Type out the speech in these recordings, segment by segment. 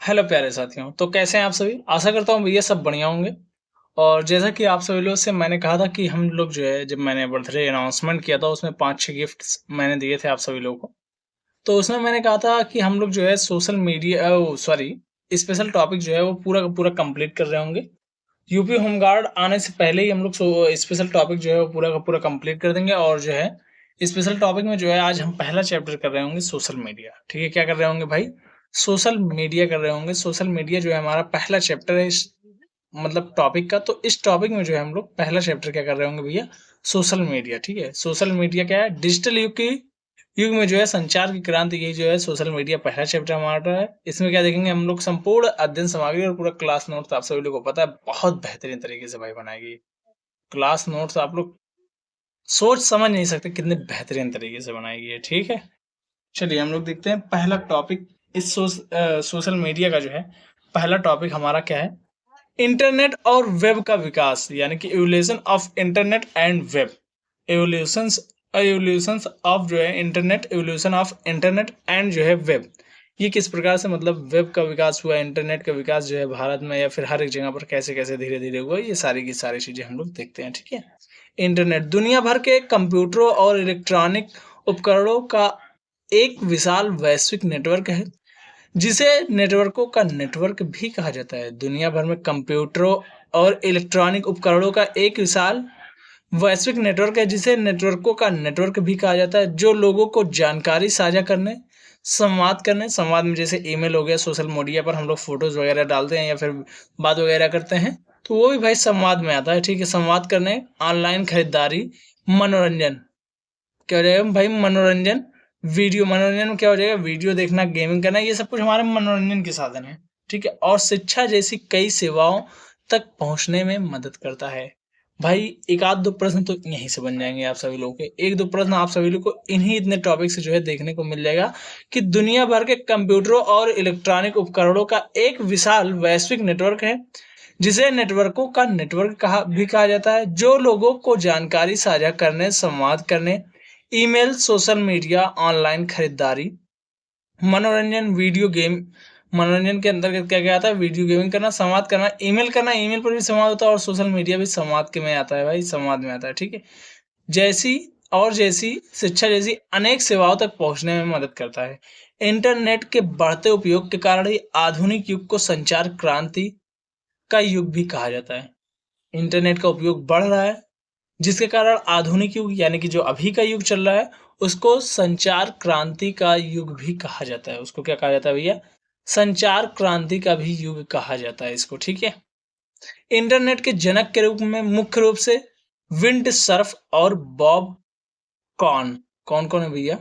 Hello प्यारे साथियों, तो कैसे हैं आप सभी? आशा करता हूँ भैया सब बढ़िया होंगे। और जैसा कि आप सभी लोगों से मैंने कहा था कि हम लोग जो है जब मैंने बर्थडे अनाउंसमेंट किया था उसमें 5-6 गिफ्ट्स मैंने दिए थे आप सभी लोगों को। तो उसमें मैंने कहा था कि हम लोग जो है social media sorry special topic जो है वो पूरा का पूरा कंप्लीट कर रहे होंगे। यूपी होमगार्ड आने से पहले ही हम लोग स्पेशल टॉपिक जो है वो पूरा का पूरा कंप्लीट कर देंगे और जो है स्पेशल टॉपिक में जो है आज हम पहला चैप्टर कर रहे होंगे सोशल मीडिया। ठीक है, क्या कर रहे होंगे भाई? सोशल मीडिया कर रहे होंगे। सोशल मीडिया जो है हमारा पहला चैप्टर है इस मतलब टॉपिक का। तो इस टॉपिक में जो है हम लोग पहला चैप्टर क्या कर रहे होंगे भैया? Social media. ठीक है, सोशल मीडिया क्या है? डिजिटल युग में जो है संचार की क्रांति, यही जो है सोशल मीडिया पहला चैप्टर हमारा है। इसमें क्या देखेंगे हम लोग? संपूर्ण अध्ययन सामग्री और पूरा क्लास नोट्स आप सभी लोगों को पता है बहुत बेहतरीन तरीके से भाई बनाएगी। क्लास नोट्स आप लोग सोच समझ नहीं सकते कितने बेहतरीन तरीके से बनाएगी ये। ठीक है, चलिए हम लोग देखते हैं पहला टॉपिक। इस सोशल मीडिया का जो है पहला टॉपिक हमारा क्या है? इंटरनेट और वेब का विकास, यानी कि evolution of internet and web. Evolutions evolutions of जो है internet, evolution of internet and जो है वेब। ये किस प्रकार से मतलब वेब का विकास हुआ, इंटरनेट का विकास जो है भारत में या फिर हर एक जगह पर कैसे कैसे धीरे धीरे हुआ, ये सारी की सारी चीजें हम लोग देखते हैं। ठीक है, इंटरनेट दुनिया भर के कंप्यूटरों और इलेक्ट्रॉनिक उपकरणों का एक विशाल वैश्विक नेटवर्क है, जिसे नेटवर्कों का नेटवर्क भी कहा जाता है। दुनिया भर में कंप्यूटरों और इलेक्ट्रॉनिक उपकरणों का एक विशाल वैश्विक नेटवर्क है, जिसे नेटवर्कों का नेटवर्क भी कहा जाता है, जो लोगों को जानकारी साझा करने, संवाद में जैसे ईमेल हो गया, सोशल मीडिया पर हम लोग फोटोज वगैरह डालते हैं या फिर बात वगैरह करते हैं, तो वो भी भाई संवाद में आता है। ठीक है, संवाद करने, ऑनलाइन खरीदारी, मनोरंजन। क्या हो जाएगा भाई? मनोरंजन। वीडियो मनोरंजन में क्या हो जाएगा? वीडियो देखना, गेमिंग करना, ये सब कुछ हमारे मनोरंजन के साधन है। ठीक है, और शिक्षा जैसी कई सेवाओं तक पहुंचने में मदद करता है। भाई एक आध दो प्रश्न तो यहीं से बन जाएंगे आप सभी लोगों के। एक दो प्रश्न आप सभी लोग को इन्हीं इतने टॉपिक से जो है देखने को मिल जाएगा कि दुनिया भर के कंप्यूटरों और इलेक्ट्रॉनिक उपकरणों का एक विशाल वैश्विक नेटवर्क है, जिसे नेटवर्कों का नेटवर्क भी कहा जाता है, जो लोगों को जानकारी साझा करने, संवाद करने, ईमेल, सोशल मीडिया, ऑनलाइन खरीदारी, मनोरंजन, वीडियो गेम। मनोरंजन के अंतर्गत क्या क्या आता है? वीडियो गेमिंग करना, संवाद करना, ईमेल करना, ईमेल पर भी संवाद होता है, और सोशल मीडिया भी संवाद के में आता है भाई, संवाद में आता है। ठीक है, जैसी जैसी शिक्षा जैसी अनेक सेवाओं तक पहुंचने में मदद करता है। इंटरनेट के बढ़ते उपयोग के कारण ही आधुनिक युग को संचार क्रांति का युग भी कहा जाता है। इंटरनेट का उपयोग बढ़ रहा है, जिसके कारण आधुनिक युग यानी कि जो अभी का युग चल रहा है उसको संचार क्रांति का युग भी कहा जाता है। उसको क्या कहा जाता है भैया? संचार क्रांति का भी युग कहा जाता है इसको। ठीक है, इंटरनेट के जनक के रूप में मुख्य रूप से विंड सर्फ और बॉब कॉन। कौन कौन है भैया?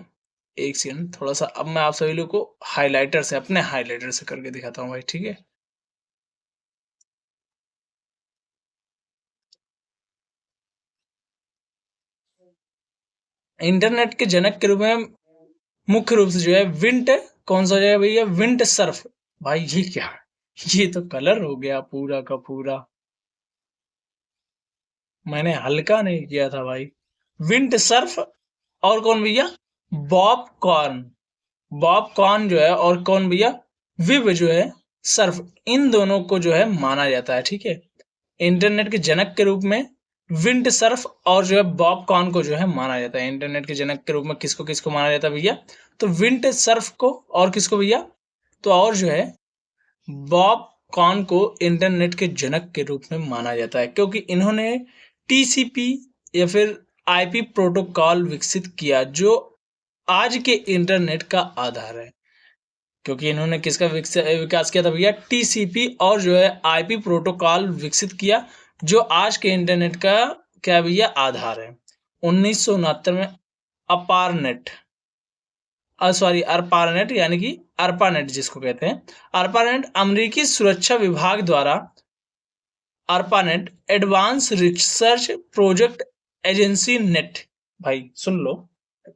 एक सेकंड, थोड़ा सा अब मैं आप सभी लोग को अपने हाइलाइटर से करके दिखाता हूँ भाई। ठीक है, इंटरनेट के जनक के रूप में मुख्य रूप से जो है विंट, कौन सा हो जाएगा भैया? विंट सर्फ। भाई ये क्या? ये तो कलर हो गया पूरा का पूरा, मैंने हल्का नहीं किया था भाई। विंट सर्फ और कौन भैया? Bob corn. बॉब कॉर्न जो है और कौन भैया? विव जो है सर्फ। इन दोनों को जो है माना जाता है। ठीक है, इंटरनेट के जनक के रूप में विंड सर्फ और जो है बॉब कॉर्न को जो है माना जाता है। इंटरनेट के जनक के रूप में किसको किसको माना जाता है भैया? तो विंड सर्फ को, और किसको भैया? तो और जो है बॉब कॉर्न को इंटरनेट के जनक के रूप में माना जाता है, क्योंकि इन्होंने टीसीपी या फिर आईपी प्रोटोकॉल विकसित किया, जो आज के इंटरनेट का आधार है। क्योंकि इन्होंने किसका विकास किया था भैया? टीसीपी और जो है आईपी प्रोटोकॉल विकसित किया, जो आज के इंटरनेट का क्या भैया? आधार है। 1969 में अपारनेट अर्पानेट, यानी कि अर्पानेट जिसको कहते हैं, अर्पानेट अमेरिकी सुरक्षा विभाग द्वारा ARPANET advance research project agency net. भाई सुन लो,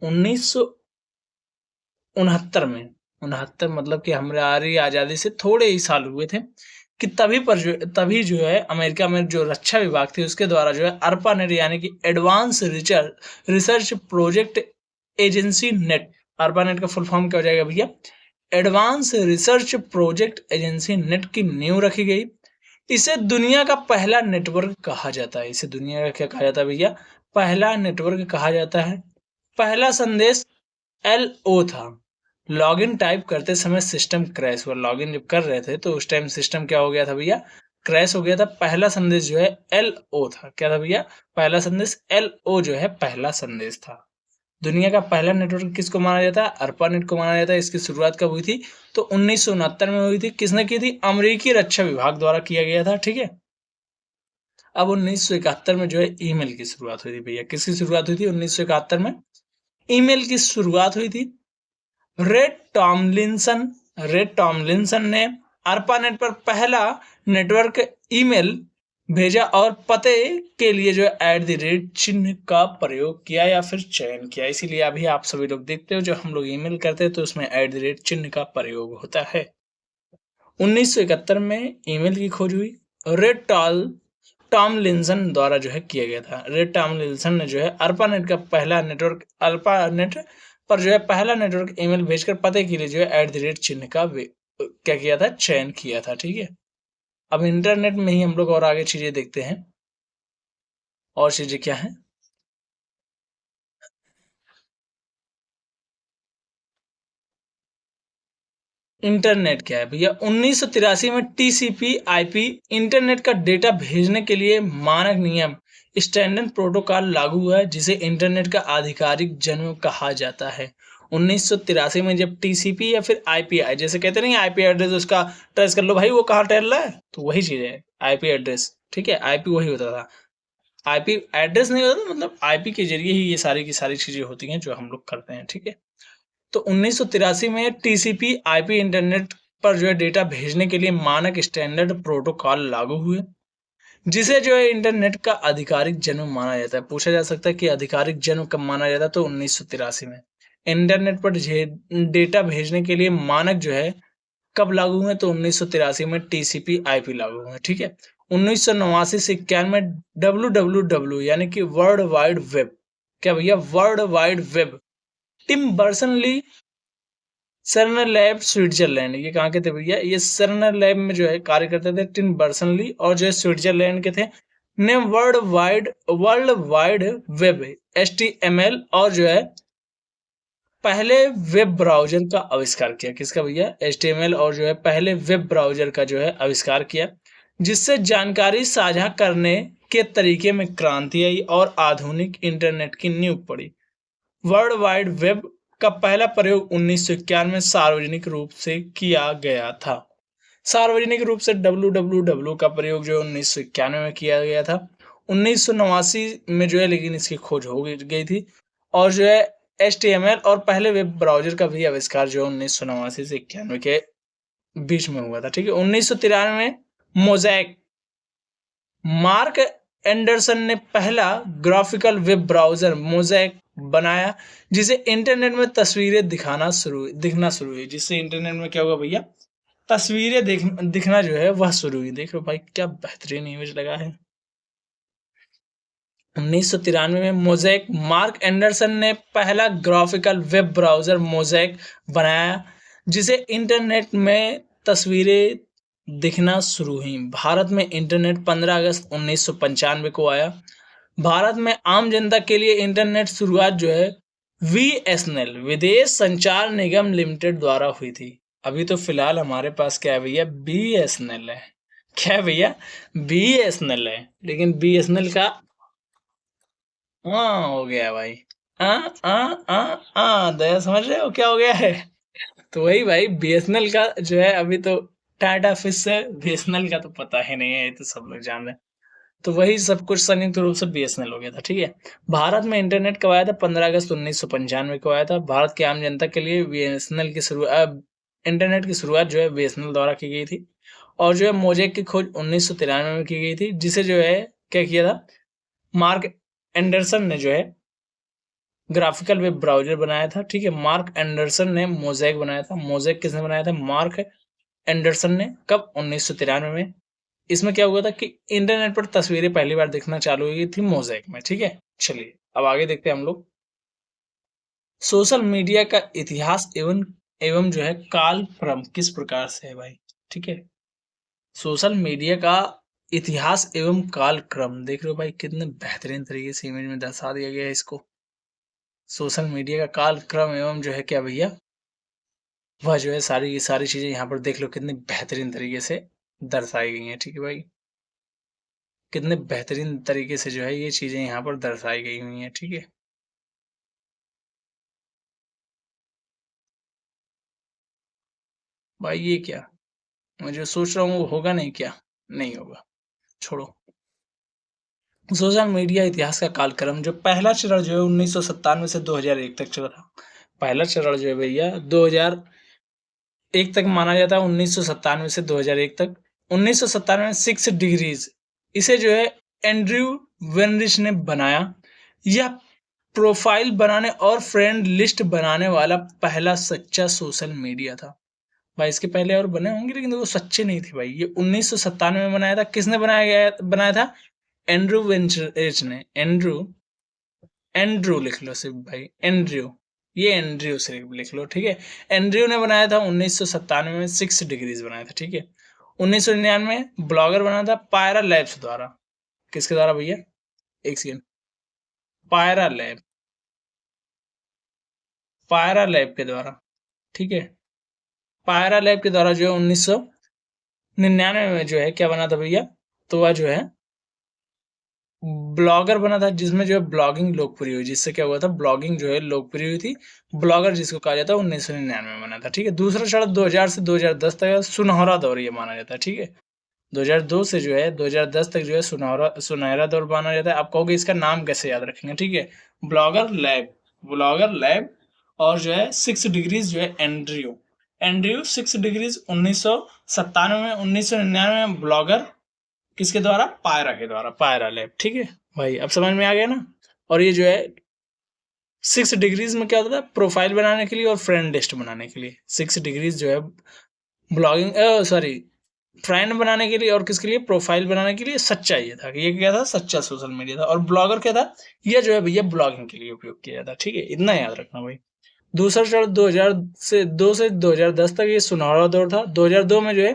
1969 में, 69 मतलब कि हमारी आजादी से थोड़े ही साल हुए थे, कि तभी जो है अमेरिका में जो रक्षा विभाग थी उसके द्वारा जो है अर्पानेट यानी कि advance research project agency net, ARPANET का फुल फॉर्म क्या हो जाएगा भैया? Advance research project agency net की नींव रखी गई। इसे दुनिया का पहला नेटवर्क कहा जाता है। इसे दुनिया का क्या कहा जाता है भैया? पहला नेटवर्क कहा जाता है। पहला संदेश LO था। लॉगिन टाइप करते समय सिस्टम क्रैश हुआ। लॉगिन जब कर रहे थे तो उस टाइम सिस्टम क्या हो गया था भैया? क्रैश हो गया था। पहला संदेश जो है LO था। क्या था भैया? पहला संदेश LO जो है पहला संदेश था। दुनिया का पहला नेटवर्क किसको माना जाता है? ARPANET को माना जाता है। इसकी शुरुआत कब हुई थी? तो 1969 में हुई थी। किसने की थी? अमेरिकी रक्षा विभाग द्वारा किया गया था। ठीक है। अब 1971 में जो है ईमेल की शुरुआत हुई थी भैया। किसकी शुरुआत हुई थी 1971 में? ईमेल की शुरुआत हुई थी। रेड टॉमलिंसन ने ARPANET पर पहला नेटवर्क ईमेल भेजा और पते के लिए जो है चिन्ह का प्रयोग किया या फिर चयन किया। इसीलिए अभी आप सभी लोग देखते हो जो हम लोग ईमेल करते हैं तो उसमें चिन्ह का प्रयोग होता है। 1971 में ईमेल की खोज हुई। रेड टॉमलिंसन द्वारा जो है किया गया था। रेड टॉमलिंसन ने जो है ARPANET का पहला नेटवर्क ARPANET पर जो है पहला नेटवर्क ईमेल भेजकर पते के लिए जो है चिन्ह का क्या किया था? चयन किया था। ठीक है। अब इंटरनेट में ही हम लोग और आगे चीजें देखते हैं। और चीजें क्या है? इंटरनेट क्या है भैया? 1983 में TCP IP इंटरनेट का डेटा भेजने के लिए मानक नियम स्टैंडर्ड प्रोटोकॉल लागू हुआ है, जिसे इंटरनेट का आधिकारिक जन्म कहा जाता है। 1983 में जब TCP या फिर IP आए, जैसे कहते नहीं IP एड्रेस उसका ट्रेस कर लो भाई वो कहाँ टहल रहा है, तो वही चीज है IP एड्रेस। ठीक है। IP वही होता था। IP एड्रेस नहीं होता था, मतलब IP के जरिए ही ये सारी की सारी चीजें होती हैं जो हम लोग करते हैं। ठीक है। तो 1983 में TCP IP इंटरनेट पर जो है डेटा भेजने के लिए मानक स्टैंडर्ड प्रोटोकॉल लागू हुए, जिसे जो है इंटरनेट का आधिकारिक जन्म माना जाता है। पूछा जा सकता है कि आधिकारिक जन्म कब माना जाता है? तो 1983 में। इंटरनेट पर डेटा भेजने के लिए मानक जो है कब लागू हुए? तो 1983 में TCP IP लागू हुए। ठीक है। 1989 से 91 में WWW यानी कि वर्ल्ड वाइड वेब। क्या भैया? World wide web. Tim Berners Lee CERN lab Switzerland, ये कहाँ के थे भैया? ये सर्नलैब में जो है कार्य करते थे टिम बर्सन-ली, और जो है स्विट्जरलैंड के थे। ने वर्ल्ड वाइड वेब HTML और जो है पहले वेब ब्राउज़र का आविष्कार किया। किसका भैया? HTML और जो है पहले वेब ब्राउज़र का जो है आविष्कार किया, जिससे जानकारी साझा करने के तरीके में क्रांति आई और आधुनिक इंटरनेट की नींव पड़ी। वर्ल्ड वाइड वेब का पहला प्रयोग 1991 में सार्वजनिक रूप से किया गया था। सार्वजनिक रूप से WWW का प्रयोग जो 1991 में किया गया था। 1989 में जो है लेकिन इसकी खोज हो गई थी, और जो है HTML और पहले वेब ब्राउज़र का भी आविष्कार जो 1989 से 91 के बीच में हुआ था। ठीक है। 1993 में मोज़ैक मार्क एंडरसन ने पहला ग्राफिकल वेब ब्राउज़र मोज़ैक बनाया, जिसे इंटरनेट में तस्वीरें दिखना शुरू हुई। जिससे इंटरनेट में क्या होगा भैया? तस्वीरें दिखना जो है वह शुरू हुई। देखो भाई क्या बेहतरीन इमेज लगा है। 1993 में मोज़ैक मार्क एंडरसन ने पहला ग्राफिकल वेब ब्राउज़र मोज़ैक बनाया, जिसे इंटरनेट में तस्वीरें दिखना शुरू हुई। भारत में इंटरनेट 15 अगस्त 1995 को आया। भारत में आम जनता के लिए इंटरनेट शुरुआत जो है VSNL विदेश संचार निगम लिमिटेड द्वारा हुई थी। अभी तो फिलहाल हमारे पास क्या है भैया? BSNL है। क्या है भैया? BSNL है। लेकिन BSNL का हाँ हो गया भाई। दया समझ रहे हो क्या हो गया है? तो वही भाई BSNL का जो है अभी तो टाटा फिश है। BSNL का तो पता ही नहीं है, ये तो सब लोग जान रहे हैं। तो वही सब कुछ संयुक्त रूप से BSNL हो गया था। ठीक है। भारत में इंटरनेट कब आया था? 15 अगस्त 1995 को आया था। भारत की आम जनता के लिए BSNL की शुरुआत इंटरनेट की शुरुआत जो है BSNL द्वारा की गई थी, और जो है मोज़ेक की खोज 1993 में की गई थी, जिसे जो है क्या किया था? मार्क एंडरसन ने जो है ग्राफिकल वेब ब्राउज़र बनाया था। ठीक है। मार्क एंडरसन ने मोज़ेक बनाया था। मोज़ेक किसने बनाया था? मार्क एंडरसन ने। कब? 1993 में। इसमें क्या हुआ था कि इंटरनेट पर तस्वीरें पहली बार दिखना चालू हुई थी मोज़ेक में। ठीक है। चलिए अब आगे देखते हैं हम लोग। सोशल मीडिया का इतिहास एवं एवं जो है कालक्रम किस प्रकार से है भाई, ठीक है। सोशल मीडिया का इतिहास एवं कालक्रम देख रहे हो भाई, कितने बेहतरीन तरीके से इमेज में दर्शा दिया गया है इसको। सोशल मीडिया का कालक्रम एवं जो है क्या भैया, वह जो है सारी की सारी चीजें यहाँ पर देख लो कितनी बेहतरीन तरीके से दर्शाई गई हैं, ठीक है भाई। कितने बेहतरीन तरीके से जो है ये चीजें यहाँ पर दर्शाई गई हुई हैं, ठीक है। भाई ये क्या, मैं जो सोच रहा हूँ वो होगा नहीं क्या, नहीं होगा, छोड़ो। सोशल मीडिया इतिहास का कालक्रम, जो पहला चरण जो है 1997 से 2001 तक चला था। पहला चरण जो है भैया 2001 तक माना जाता है, 1997 से 2001 तक। 1997 में 6 डिग्रीज, इसे जो है एंड्रयू वेनरिच ने बनाया। यह प्रोफाइल बनाने और फ्रेंड लिस्ट बनाने वाला पहला सच्चा सोशल मीडिया था। भाई इसके पहले और बने होंगे लेकिन वो सच्चे नहीं थे भाई। ये 1997 में बनाया था, किसने बनाया था, एंड्रू वेंचरेज ने। एंड्रू एंड्रू लिख लो सिर्फ भाई, एंड्रयू, ये एंड्रयू सिर्फ लिख लो, ठीक है। एंड्रयू ने बनाया था 1997 में, 6 डिग्रीज बनाया था, ठीक है। 1999 में ब्लॉगर बना था पायरा लैब्स द्वारा। किसके द्वारा भैया, एक सेकेंड, पायरा लैब, पायरा लैब के द्वारा, ठीक है। पायरा लैब के द्वारा जो है 1999 में जो है क्या बना था भैया, तो वह जो है ब्लॉगर बना था, जिसमें जो है ब्लॉगिंग लोकप्रिय हुई, जिससे क्या हुआ था, ब्लॉगिंग जो है लोकप्रिय हुई थी। ब्लॉगर जिसको कहा जाता है 1999 में बना था, ठीक है। दूसरा चरण 2000 से 2010 तक है, सुनहरा दौर ये माना जाता है, ठीक है। 2002 से जो है 2010 तक जो है सुनहरा दौर माना जाता है। आप कहोगे इसका नाम कैसे याद रखेंगे, ठीक है। ब्लॉगर लैब, ब्लॉगर लैब, और जो है 6 डिग्रीज जो है एंड्रयू, एंड्रयू 6 डिग्रीज 1997 में। 1999 में ब्लॉगर किसके द्वारा, पायरा के द्वारा, पायरा लैब, ठीक है भाई। अब समझ में आ गया ना। और ये जो है 6 डिग्रीज में क्या होता था, प्रोफाइल बनाने के लिए और फ्रेंड लिस्ट बनाने के लिए। 6 डिग्रीज जो है ब्लॉगिंग, सॉरी, फ्रेंड बनाने के लिए और किसके लिए, प्रोफाइल बनाने के लिए। सच्चा ये था कि ये क्या था, सच्चा सोशल मीडिया था। और ब्लॉगर क्या था, ये जो है भैया ब्लॉगिंग के लिए उपयोग किया जाता, ठीक है। इतना याद रखना भाई। दूसरा चरण 2002 से 2010 तक ये सुनहरा दौर था। 2002 में जो है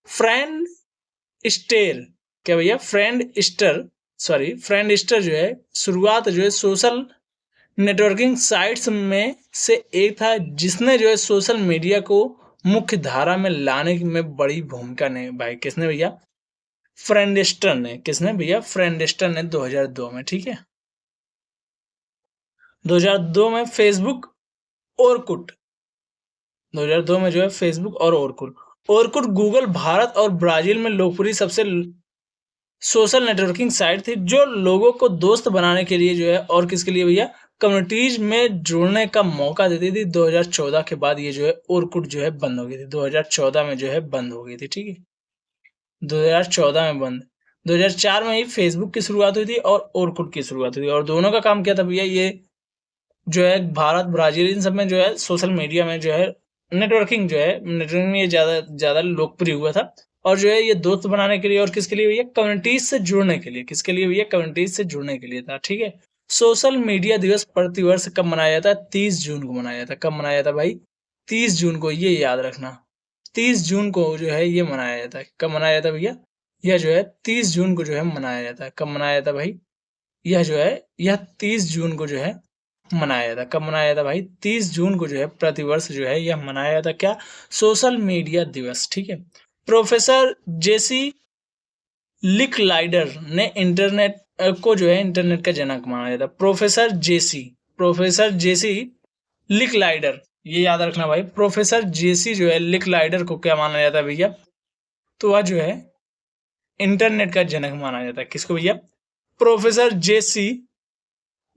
फ्रेंड स्टेर, क्या भैया, फ्रेंड स्टर जो है शुरुआत जो है सोशल नेटवर्किंग साइट्स में से एक था, जिसने जो है सोशल मीडिया को मुख्य धारा में लाने में बड़ी भूमिका निभाई। किसने भैया, फ्रेंडस्टर ने। किसने भैया, फ्रेंडस्टर ने 2002 में, ठीक है। 2002 में फेसबुक, ओरकुट, 2002 में जो है फेसबुक और ओरकुट। ओरकुट गूगल भारत और ब्राजील में लोकप्रिय सबसे सोशल नेटवर्किंग साइट थी, जो लोगों को दोस्त बनाने के लिए जो है और किसके लिए भैया, कम्युनिटीज में जुड़ने का मौका देती थी। 2014 के बाद ये जो है ओरकुट जो है बंद हो गई थी। 2014 में जो है बंद हो गई थी, ठीक है। 2014 में बंद। 2004 में ही फेसबुक की शुरुआत हुई थी और ओरकुट की शुरुआत हुई थी। और दोनों का काम क्या था भैया, ये जो है भारत ब्राजील इन सब में जो है सोशल मीडिया में जो है नेटवर्किंग में ये ज्यादा ज्यादा लोकप्रिय हुआ था। और जो है ये दोस्त बनाने के लिए और किसके लिए भैया, कम्युनिटीज से जुड़ने के लिए। किसके लिए भैया, कम्युनिटीज से जुड़ने के लिए था, ठीक है। सोशल मीडिया दिवस प्रतिवर्ष कब मनाया जाता है, 30 जून को मनाया जाता है। कब मनाया जाता है भाई, 30 जून को, ये याद रखना। 30 जून को जो है ये मनाया जाता है। कब मनाया जाता है भैया, यह जो है 30 जून को जो है मनाया जाता है। कब मनाया जाता है भाई, यह जो है यह 30 जून को जो है मनाया जाता है। कब मनाया जाता है भाई, 30 जून को जो है प्रतिवर्ष जो है यह मनाया जाता है, क्या, सोशल मीडिया दिवस, ठीक है। प्रोफेसर जेसी लिकलाइडर ने इंटरनेट को जो है इंटरनेट का जनक माना जाता है। प्रोफेसर जेसी लिकलाइडर, ये याद रखना भाई। प्रोफेसर जेसी जो है लिकलाइडर को क्या माना जाता है भैया, तो वह जो है इंटरनेट का जनक माना जाता है। किसको भैया, प्रोफेसर जेसी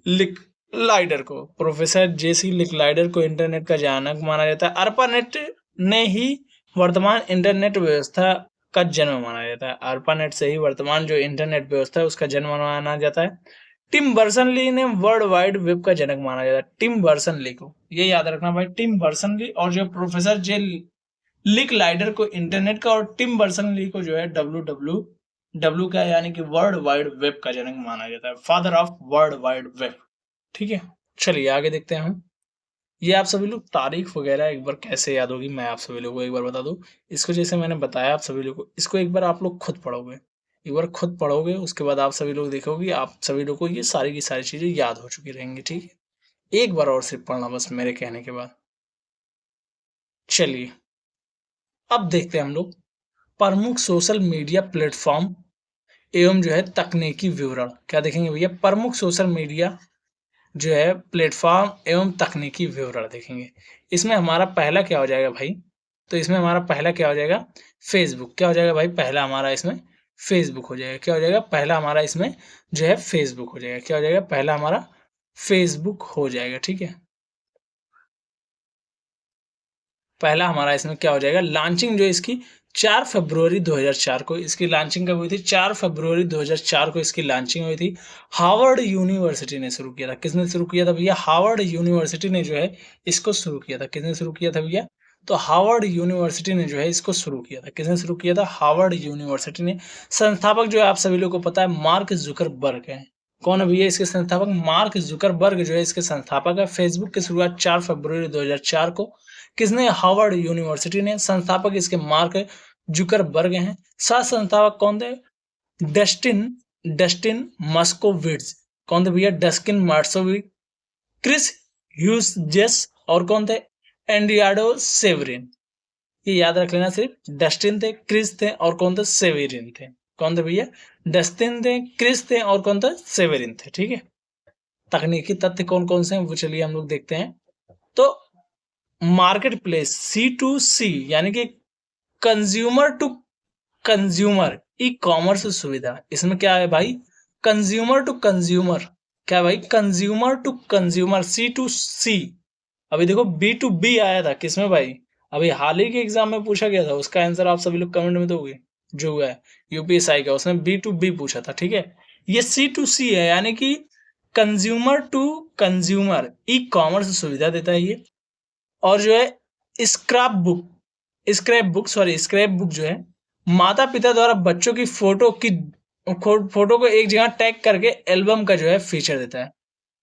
लिकलाइडर को। प्रोफेसर जेसी लिकलाइडर को इंटरनेट का जनक माना जाता है। अर्पानेट ने ही वर्तमान इंटरनेट व्यवस्था का जन्म माना जाता है। अर्पानेट से ही वर्तमान जो इंटरनेट व्यवस्था है उसका जन्म माना जाता है। टिम बर्सन-ली ने वर्ल्ड वाइड वेब का जनक माना जाता है। टिम बर्सन-ली को, ये याद रखना भाई, टिम बर्सन-ली। और जो प्रोफेसर जे लिकलाइडर को इंटरनेट का, और टिम बर्सन-ली को जो है डब्ल्यू का यानी कि वर्ल्ड वाइड वेब का जनक माना जाता है, father of world wide web, ठीक है। चलिए आगे देखते हैं हम। ये आप सभी लोग तारीख वगैरह एक बार कैसे याद होगी, मैं आप सभी लोगों को एक बार बता दूं। इसको जैसे मैंने बताया आप सभी लोगों को, इसको एक बार आप लोग खुद पढ़ोगे, एक बार खुद पढ़ोगे, उसके बाद आप सभी लोग देखोगे आप सभी लोग को ये सारी की सारी चीजें याद हो चुकी रहेंगी। ठीक है, एक बार और सिर्फ पढ़ना बस मेरे कहने के बाद। चलिए अब देखते हैं हम लोग प्रमुख सोशल मीडिया प्लेटफॉर्म एवं जो है तकनीकी विवरण। क्या देखेंगे भैया, प्रमुख सोशल मीडिया जो है प्लेटफॉर्म एवं तकनीकी विवरण देखेंगे। इसमें हमारा पहला क्या हो जाएगा भाई, तो इसमें हमारा पहला क्या हो जाएगा, फेसबुक। क्या हो जाएगा भाई, पहला हमारा इसमें फेसबुक हो जाएगा। क्या हो जाएगा, पहला हमारा इसमें जो है फेसबुक हो जाएगा। क्या हो जाएगा, पहला हमारा फेसबुक हो जाएगा। ठीक है, पहला हमारा इसमें क्या हो जाएगा, लॉन्चिंग जो है इसकी 4 फरवरी 2004 को इसकी लॉन्चिंग कब हुई थी, 4 फरवरी 2004 को इसकी लॉन्चिंग हुई थी। हार्वर्ड यूनिवर्सिटी ने शुरू किया था। किसने शुरू किया था भैया, हार्वर्ड यूनिवर्सिटी ने जो है इसको शुरू किया था। किसने शुरू किया था भैया, तो हार्वर्ड यूनिवर्सिटी ने जो है इसको शुरू किया था। किसने शुरू किया था, हार्वर्ड यूनिवर्सिटी ने। संस्थापक जो है आप सभी लोग को पता है मार्क जुकरबर्ग है। कौन है भैया इसके संस्थापक, मार्क जुकरबर्ग जो है इसके संस्थापक है। फेसबुक की शुरुआत 4 फरवरी 2004 को किसने, हार्वर्ड यूनिवर्सिटी ने। संस्थापक इसके मार्क जुकरबर्ग हैं। सह संस्थापक कौन थे, डस्टिन डस्टिन मस्कोविट्ज। कौन थे भैया, डस्टिन मार्सोविट, क्रिस ह्यूजेस और कौन थे, एंड्रियाडो सेवरिन। ये याद रख लेना, सिर्फ डस्टिन थे, क्रिस थे और कौन थे, सेवेरिन थे। कौन थे भैया, डस्टिन थे, क्रिस थे और कौन थे, सेवेरिन थे। ठीक है, तकनीकी तथ्य कौन कौन से हैं वो चलिए हम लोग देखते हैं। तो मार्केट प्लेस C2C यानी कि consumer to consumer e commerce सुविधा, इसमें क्या है भाई, कंज्यूमर टू कंज्यूमर। क्या भाई, कंज्यूमर टू कंज्यूमर C2C। अभी देखो B2B आया था किसमें भाई, अभी हाल ही के एग्जाम में पूछा गया था, उसका आंसर आप सभी लोग कमेंट में दोगे। जो हुआ है यूपीएसआई का, उसमें B2B पूछा था। ठीक है, ये C2C है यानी कि consumer to consumer e commerce सुविधा देता है ये। और जो है स्क्रैप बुक जो है माता पिता द्वारा बच्चों की फोटो को एक जगह टैग करके एल्बम का जो है फीचर देता है।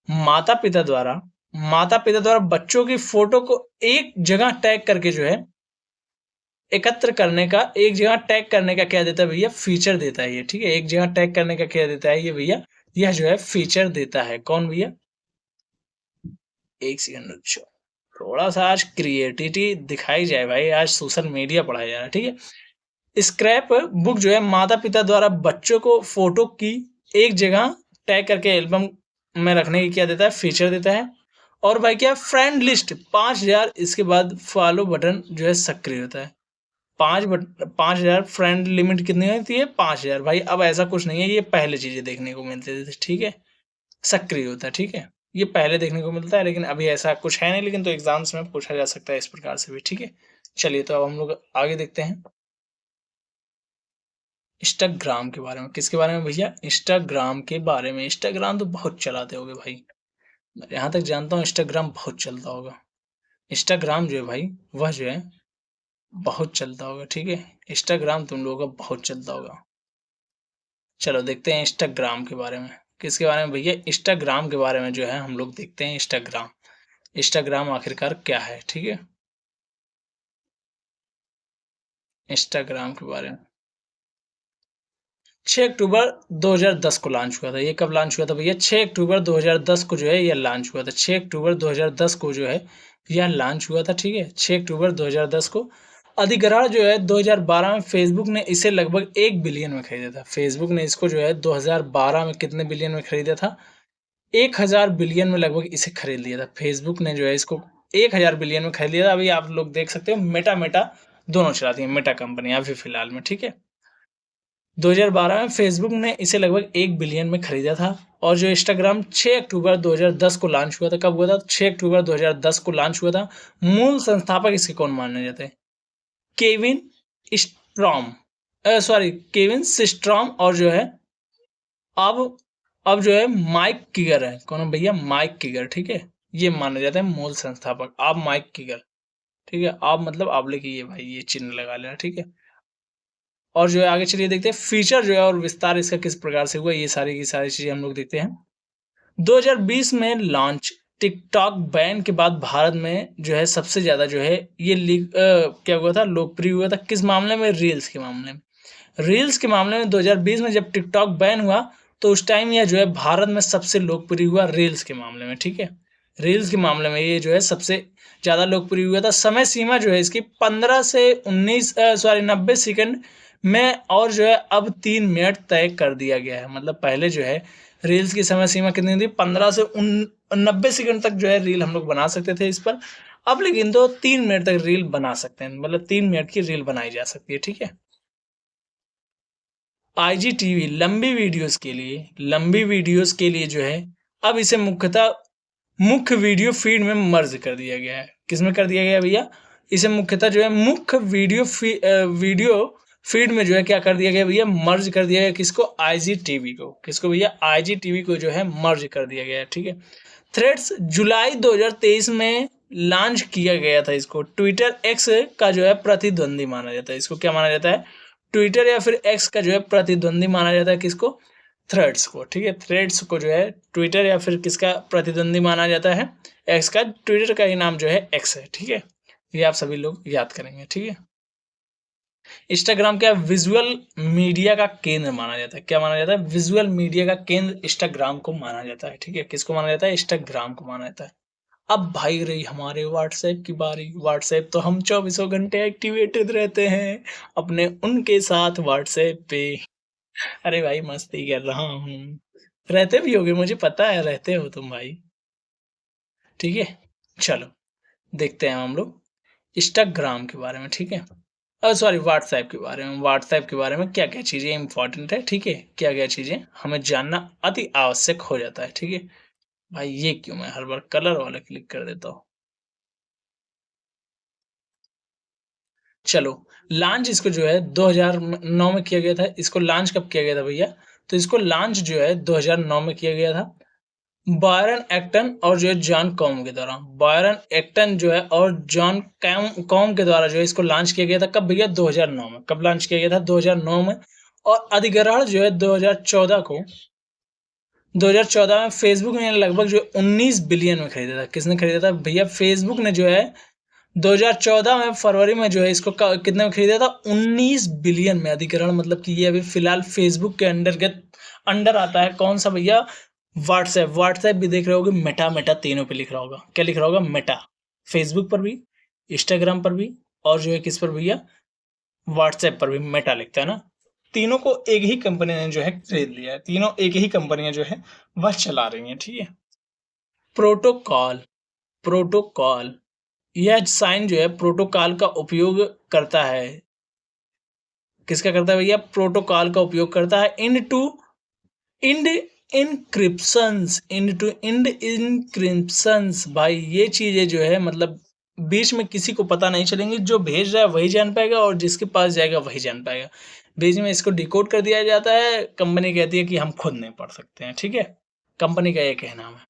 माता पिता द्वारा बच्चों की फोटो को एक जगह टैग करके जो है एकत्र करने का, एक जगह टैग करने का क्या देता है भैया, फीचर देता है ये। ठीक है, एक जगह टैग करने का क्या देता है ये भैया, यह जो है फीचर देता है। कौन भैया, एक सेकंड रुक जाओ, थोड़ा सा आज क्रिएटिविटी दिखाई जाए भाई, आज सोशल मीडिया पढ़ाया जा रहा है। ठीक है, स्क्रैप बुक जो है माता पिता द्वारा बच्चों को फोटो की एक जगह टैग करके एल्बम में रखने की क्या देता है, फीचर देता है। और भाई क्या, फ्रेंड लिस्ट 5000, इसके बाद फॉलो बटन जो है सक्रिय होता है। 5000 फ्रेंड लिमिट कितनी होती है, 5000। भाई अब ऐसा कुछ नहीं है, ये पहले चीजें देखने को मिलती थी। ठीक है, सक्रिय होता है। ठीक है, ये पहले देखने को मिलता है, लेकिन अभी ऐसा कुछ है नहीं, लेकिन तो एग्जाम्स में पूछा जा सकता है इस प्रकार से भी। ठीक है, चलिए तो अब हम लोग आगे देखते हैं इंस्टाग्राम के बारे में। किसके बारे में भैया, इंस्टाग्राम के बारे में। इंस्टाग्राम तो बहुत चलाते होगे भाई, मैं यहाँ तक जानता हूँ इंस्टाग्राम बहुत चलता होगा। इंस्टाग्राम जो है भाई, वह जो है बहुत चलता होगा। ठीक है, इंस्टाग्राम तुम लोगों का बहुत चलता होगा। चलो देखते हैं इंस्टाग्राम के बारे में। किसके बारे में भैया, इंस्टाग्राम के बारे में जो है हम लोग देखते हैं। इंस्टाग्राम, इंस्टाग्राम आखिरकार क्या है। ठीक है, इंस्टाग्राम के बारे में 6 अक्टूबर 2010 को लॉन्च हुआ था। ये कब लॉन्च हुआ था भैया, 6 अक्टूबर 2010 को जो है ये लॉन्च हुआ था। 6 अक्टूबर 2010 को जो है यह लॉन्च हुआ था। ठीक है, 6 अक्टूबर 2010 को। अधिग्रहण जो है 2012 में फेसबुक ने इसे लगभग 1 बिलियन में खरीदा था। फेसबुक ने इसको जो है 2012 में कितने बिलियन में खरीदा था, 1000 बिलियन में लगभग इसे खरीद लिया था। फेसबुक ने जो है इसको 1000 बिलियन में खरीद लिया था। अभी आप लोग देख सकते हो मेटा मेटा दोनों चलाती है, मेटा कंपनी अभी फिलहाल में। ठीक है, 2012 में फेसबुक ने इसे लगभग 1 बिलियन में खरीदा था। और जो इंस्टाग्राम 6 अक्टूबर 2010 को लॉन्च हुआ था। कब हुआ था, 6 अक्टूबर 2010 को लॉन्च हुआ था। मूल संस्थापक इसके कौन माने जाते हैं, Kevin storm, sorry Kevin Systrom. और जो है अब अब जो है माइक किगर है। कौन है भैया, माइक किगर। ठीक है, ये माने जाते हैं मूल संस्थापक। आप माइक किगर, ठीक है, आप मतलब आप लिखिए भाई, ये चिन्ह लगा लेना। ठीक है, और जो है आगे चलिए देखते हैं फीचर जो है और विस्तार इसका किस प्रकार से हुआ, ये सारी की सारी चीजें हम लोग देखते हैं। 2020 में लॉन्च टिकटॉक बैन के बाद भारत में जो है सबसे ज़्यादा जो है ये क्या हुआ था, लोकप्रिय हुआ था किस मामले में? रील्स के मामले में। रील्स के मामले में 2020 में जब टिकटॉक बैन हुआ, तो उस टाइम यह जो है भारत में सबसे लोकप्रिय हुआ रील्स के मामले में, ठीक है? रील्स के मामले में ये जो है सबसे ज़्यादा लोकप्रिय हुआ था। समय सीमा जो है इसकी 15 से 90 सेकंड में, और जो है अब 3 मिनट तय कर दिया गया है। मतलब पहले जो है रील्स की समय सीमा कितनी थी? 15 से 90 सेकंड तक जो है रील हम लोग बना सकते थे इस पर। अब लेकिन तो 3 मिनट तक रील बना सकते हैं, मतलब 3 मिनट की रील बनाई जा सकती है, ठीक है? आईजीटीवी लंबी वीडियोस के लिए जो है अब इसे मुख्यतः मुख्य वीडियो फीड में मर्ज कर दिया गया है। किसमें कर दिया गया है भैया? इसे मुख्यतः जो है मुख्य वीडियो फीड में जो है क्या कर दिया गया भैया? मर्ज कर दिया गया। किसको? आईजीटीवी को। किसको भैया? आईजीटीवी को जो है मर्ज कर दिया गया है, ठीक है? थ्रेड्स जुलाई 2023 में लॉन्च किया गया था इसको। ट्विटर एक्स का जो है प्रतिद्वंदी माना जाता है। इसको क्या माना जाता है? ट्विटर या फिर एक्स का जो है प्रतिद्वंदी माना जाता है। किसको? थ्रेड्स को, ठीक है? थ्रेड्स को जो है ट्विटर या फिर किसका प्रतिद्वंदी माना जाता है? एक्स का। ट्विटर का ही नाम जो है एक्स है, ठीक है? ये आप सभी लोग याद करेंगे, ठीक है? इंस्टाग्राम क्या विजुअल मीडिया का केंद्र माना जाता है? क्या माना जाता है? विजुअल मीडिया का केंद्र इंस्टाग्राम को माना जाता है, ठीक है? किसको माना जाता है? इंस्टाग्राम को माना जाता है। अब भाई रही हमारे व्हाट्सएप की बारी। व्हाट्सएप तो हम चौबीसों घंटे एक्टिवेटेड रहते हैं अपने उनके साथ व्हाट्सएप पे। अरे भाई मस्ती कर रहा हूँ। रहते भी होगे, मुझे पता है रहते हो तुम भाई, ठीक है? चलो देखते हैं हम लोग इंस्टाग्राम के बारे में, ठीक है? सॉरी, व्हाट्सएप के बारे में। व्हाट्सएप के बारे में क्या क्या चीज़ें इंपॉर्टेंट है, ठीक है? क्या क्या चीज़ें हमें जानना अति आवश्यक हो जाता है, ठीक है? भाई ये क्यों मैं हर बार कलर वाला क्लिक कर देता हूँ। चलो, लॉन्च इसको जो है 2009 में किया गया था। इसको लॉन्च कब किया गया था भैया? तो इसको लॉन्च जो है 2009 में किया गया था। बायरन एक्टन और जो है जॉन कॉम के द्वारा। बायरन एक्टन जो है और जॉन कॉम के द्वारा जो है इसको लॉन्च किया गया था। कब भैया? 2009 में। कब लॉन्च किया गया था? 2009 में। और अधिग्रहण जो है 2014 में फेसबुक ने लगभग जो 19 बिलियन में खरीदा था। किसने खरीदा था भैया? फेसबुक ने जो है 2014 में फरवरी में जो है इसको कितने में खरीदा था? 19 बिलियन में अधिग्रहण। मतलब कि ये अभी फिलहाल फेसबुक के अंडर आता है। कौन सा भैया? व्हाट्सएप। व्हाट्सएप भी देख रहे होगे, मेटा मेटा तीनों पे लिख रहा होगा। क्या लिख रहा होगा? मेटा। फेसबुक पर भी, इंस्टाग्राम पर भी, और जो है किस पर भैया? व्हाट्सएप पर भी मेटा लिखता है ना। तीनों को एक ही कंपनी ने जो है खरीद लिया है। तीनों एक ही कंपनियां जो है वह चला रही हैं, ठीक है? प्रोटोकॉल। प्रोटोकॉल यह साइन जो है प्रोटोकॉल का उपयोग करता है। किसका करता है भैया? प्रोटोकॉल का उपयोग करता है। End to end end encryptions. भाई ये चीजें जो है मतलब बीच में किसी को पता नहीं चलेंगी। जो भेज रहा है वही जान पाएगा और जिसके पास जाएगा वही जान पाएगा। बीच में इसको डिकोड कर दिया जाता है। कंपनी कहती है कि हम खुद नहीं पढ़ सकते हैं, ठीक है? कंपनी का ये कहना है।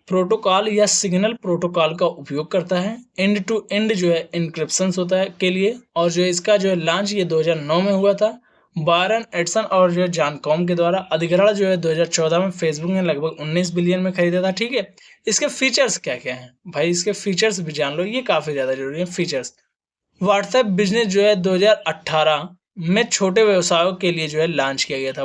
प्रोटोकॉल या सिग्नल प्रोटोकॉल का उपयोग करता है एंड टू एंड जो है इंक्रिप्शन होता है के लिए। और जो इसका जो है लॉन्च ये 2009 में हुआ था। बारन एडसन और जो है जॉन कॉम के द्वारा। अधिग्रहण जो है 2014 में फेसबुक ने लगभग 19 बिलियन में खरीदा था, ठीक है? इसके फीचर्स क्या क्या हैं भाई? इसके फीचर्स भी जान लो, ये काफी ज्यादा जरूरी है फीचर्स। व्हाट्सएप बिजनेस जो है 2018 में छोटे व्यवसायों के लिए जो है लॉन्च किया गया था।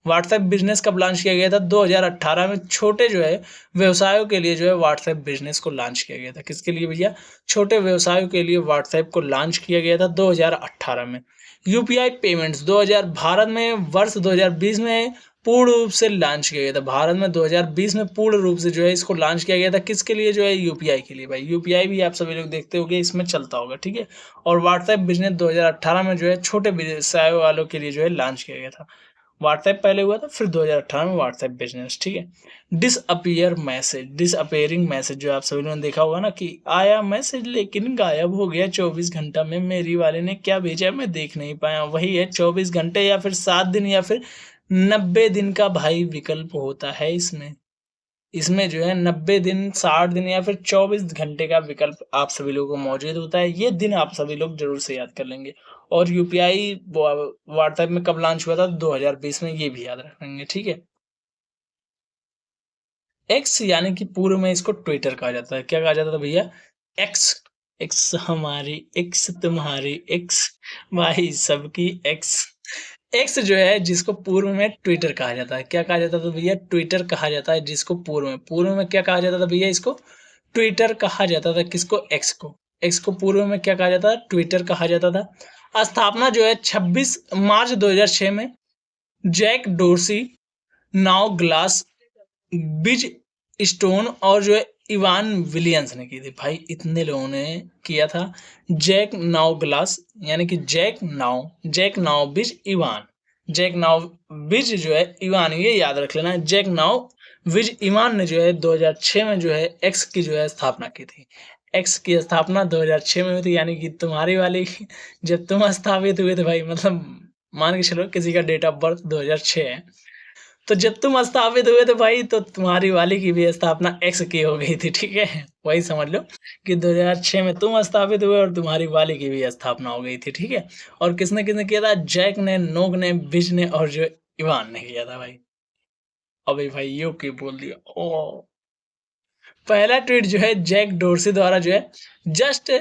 व्हाट्सएप बिजनेस कब लॉन्च किया गया था? 2018 में छोटे जो है व्यवसायों के लिए जो है व्हाट्सएप बिजनेस को लॉन्च किया गया था। किसके लिए भैया? छोटे व्यवसायों के लिए व्हाट्सएप को लॉन्च किया गया था 2018 में। यूपीआई पेमेंट्स 2000 भारत में वर्ष 2020 में पूर्ण रूप से लॉन्च किया गया था। भारत में 2020 में पूर्ण रूप से जो है इसको लॉन्च किया गया था। किसके लिए? जो है यूपीआई के लिए। भाई यूपीआई भी आप सभी लोग देखते होंगे, इसमें चलता होगा, ठीक है? और व्हाट्सएप बिजनेस 2018 में जो है छोटे व्यवसाय वालों के लिए जो है लॉन्च किया गया था। व्हाट्सएप पहले हुआ था, फिर 2018 में व्हाट्सएप बिजनेस, ठीक है? डिसअपियरिंग मैसेज जो आप सभी लोगों ने देखा होगा ना कि आया मैसेज लेकिन गायब हो गया 24 घंटा में। मेरी वाले ने क्या भेजा मैं देख नहीं पाया। वही है 24 घंटे या फिर 7 दिन या फिर 90 दिन का भाई विकल्प होता है इसमें। इसमें जो है 90 दिन, 60 दिन या फिर 24 घंटे का विकल्प आप सभी लोगों को मौजूद होता है। ये दिन आप सभी लोग जरूर से याद कर लेंगे। और यूपीआई व्हाट्सएप में कब लॉन्च हुआ था? 2020 में। ये भी याद रखेंगे, ठीक है? एक्स यानी कि पूर्व में इसको ट्विटर कहा जाता है। क्या कहा जाता था भैया? एक्स। एक्स हमारी, एक्स तुम्हारी, एक्स भाई सबकी एक्स। एक्स जो है जिसको पूर्व में ट्विटर कहा जाता है। क्या कहा जाता था भैया? ट्विटर कहा जाता है जिसको पूर्व में क्या कहा जाता था भैया? इसको ट्विटर कहा जाता था। किसको? एक्स को। एक्स को पूर्व में क्या कहा जाता था? ट्विटर कहा जाता था। स्थापना जो है 26 मार्च 2006 में जैक डोर्सी, नाउ ग्लास, बिज स्टोन और जो है इवान विलियंस ने की थी। भाई इतने लोगों ने किया था। जैक नाउ ग्लास यानी कि जैक नाउ बिज इवान, जैक नाउ बिज जो है इवान, ये याद रख लेना। जैक नाउ विज इवान ने जो है 2006 में जो है एक्स की जो है स्थापना की थी। एक्स की स्थापना 2006 में हुई थी, यानी कि तुम्हारी वाली जब तुम स्थापित हुए थे भाई, मतलब मान के चलो किसी का डेट ऑफ बर्थ 2006 है, तो जब तुम स्थापित हुए थे भाई तो तुम्हारी वाली की भी स्थापना एक्स की हो गई थी। ठीक है, वही समझ लो कि 2006 में तुम स्थापित हुए और तुम्हारी वाली की भी स्थापना हो गई थी। ठीक है, और किसने किसने किया था? जैक ने, नोग ने, बिज ने और जो इवान ने किया था भाई। अबे भाई यो की बोल दिया ओ। पहला ट्वीट जो है जैक डोर्सी द्वारा जो है just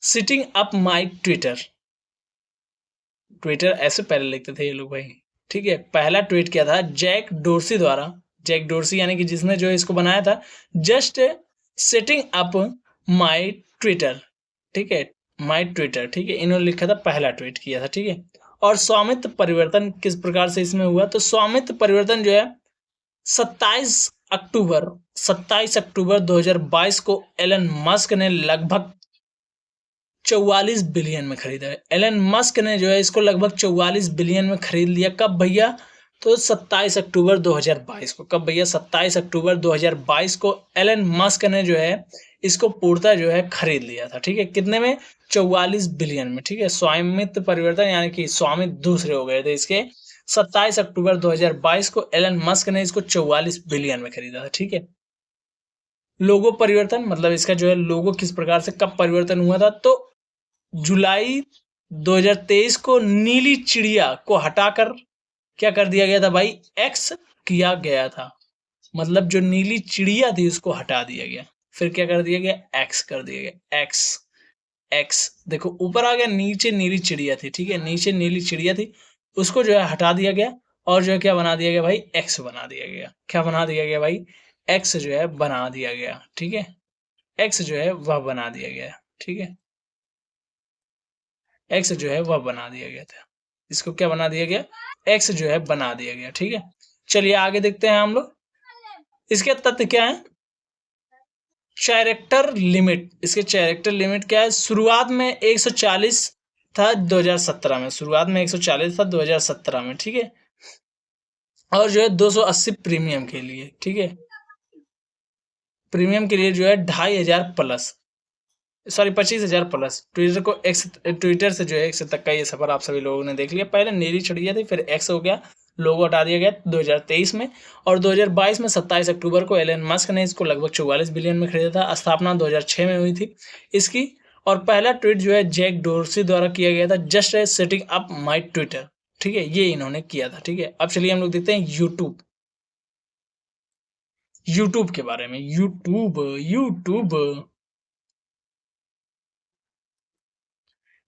sitting up my Twitter. Twitter ऐसे पहले लिखते थे ये लोग भाई। ठीक है, पहला ट्वीट किया था जैक डोर्सी द्वारा। जैक डोर्सी यानी कि जिसने जो इसको बनाया था, just setting up my Twitter. ठीक है, माय ट्विटर। ठीक है, इन्होंने लिखा था, पहला ट्वीट किया था। ठीक है, और स्वामित्व परिवर्तन किस प्रकार से इसमें हुआ? तो स्वामित्व परिवर्तन जो है 27 अक्टूबर 27 अक्टूबर 2022 को एलन मस्क ने लगभग 44 बिलियन में खरीदा है। एलन मस्क ने जो है इसको लगभग 44 बिलियन में खरीद लिया। कब भैया? तो 27 अक्टूबर 2022 को। कब भैया? 27 अक्टूबर 2022 को एलन मस्क ने जो है इसको पूर्णतः जो है खरीद लिया था। ठीक है, कितने में? 44 बिलियन में। ठीक है, स्वामित्व परिवर्तन यानी कि स्वामी दूसरे हो गए थे इसके। 27 अक्टूबर 2022 को एलन मस्क ने इसको 44 बिलियन में खरीदा था। ठीक है, लोगो परिवर्तन मतलब इसका जो है लोगो किस प्रकार से कब परिवर्तन हुआ था? तो जुलाई 2023 को नीली चिड़िया को हटाकर क्या कर दिया गया था भाई? एक्स किया गया था। मतलब जो नीली चिड़िया थी उसको हटा दिया गया, फिर क्या कर दिया गया? एक्स कर दिया गया। एक्स, एक्स देखो ऊपर आ गया, नीचे नीली चिड़िया थी। ठीक है, नीचे नीली चिड़िया थी, उसको जो है हटा दिया गया और जो है क्या बना दिया गया भाई? एक्स बना दिया गया। क्या बना दिया गया भाई? एक्स जो है बना दिया गया। ठीक है, एक्स जो है वह बना दिया गया। ठीक है, एक्स जो है वह बना दिया गया था। इसको क्या बना दिया गया? एक्स जो है बना दिया गया। ठीक है, चलिए आगे देखते हैं हम लोग। इसके तथ्य क्या है? कैरेक्टर लिमिट, इसके कैरेक्टर लिमिट क्या है? शुरुआत में 140 था 2017 में, शुरुआत में 140 था 2017 में। ठीक है, और जो है 280 प्रीमियम के लिए। ठीक है, प्रीमियम के लिए जो है 2500 प्लस, सॉरी 25,000 प्लस। ट्विटर को एक्स, ट्विटर से जो है एक्स तक का ये सफर आप सभी लोगों ने देख लिया। पहले नीली चिड़िया थी, फिर एक्स हो गया, लोगो हटा दिया गया 2023 में, और 2022 में 27 अक्टूबर को एलन मस्क ने इसको लगभग 44 बिलियन में खरीदा था। स्थापना 2006 में हुई थी इसकी, और पहला ट्वीट जो है जैक डोर्सी द्वारा किया गया था, just setting up my Twitter. ठीक है, ये इन्होंने किया था। ठीक है, अब चलिए हम लोग देखते हैं यूट्यूब। यूट्यूब के बारे में, यूट्यूब यूट्यूब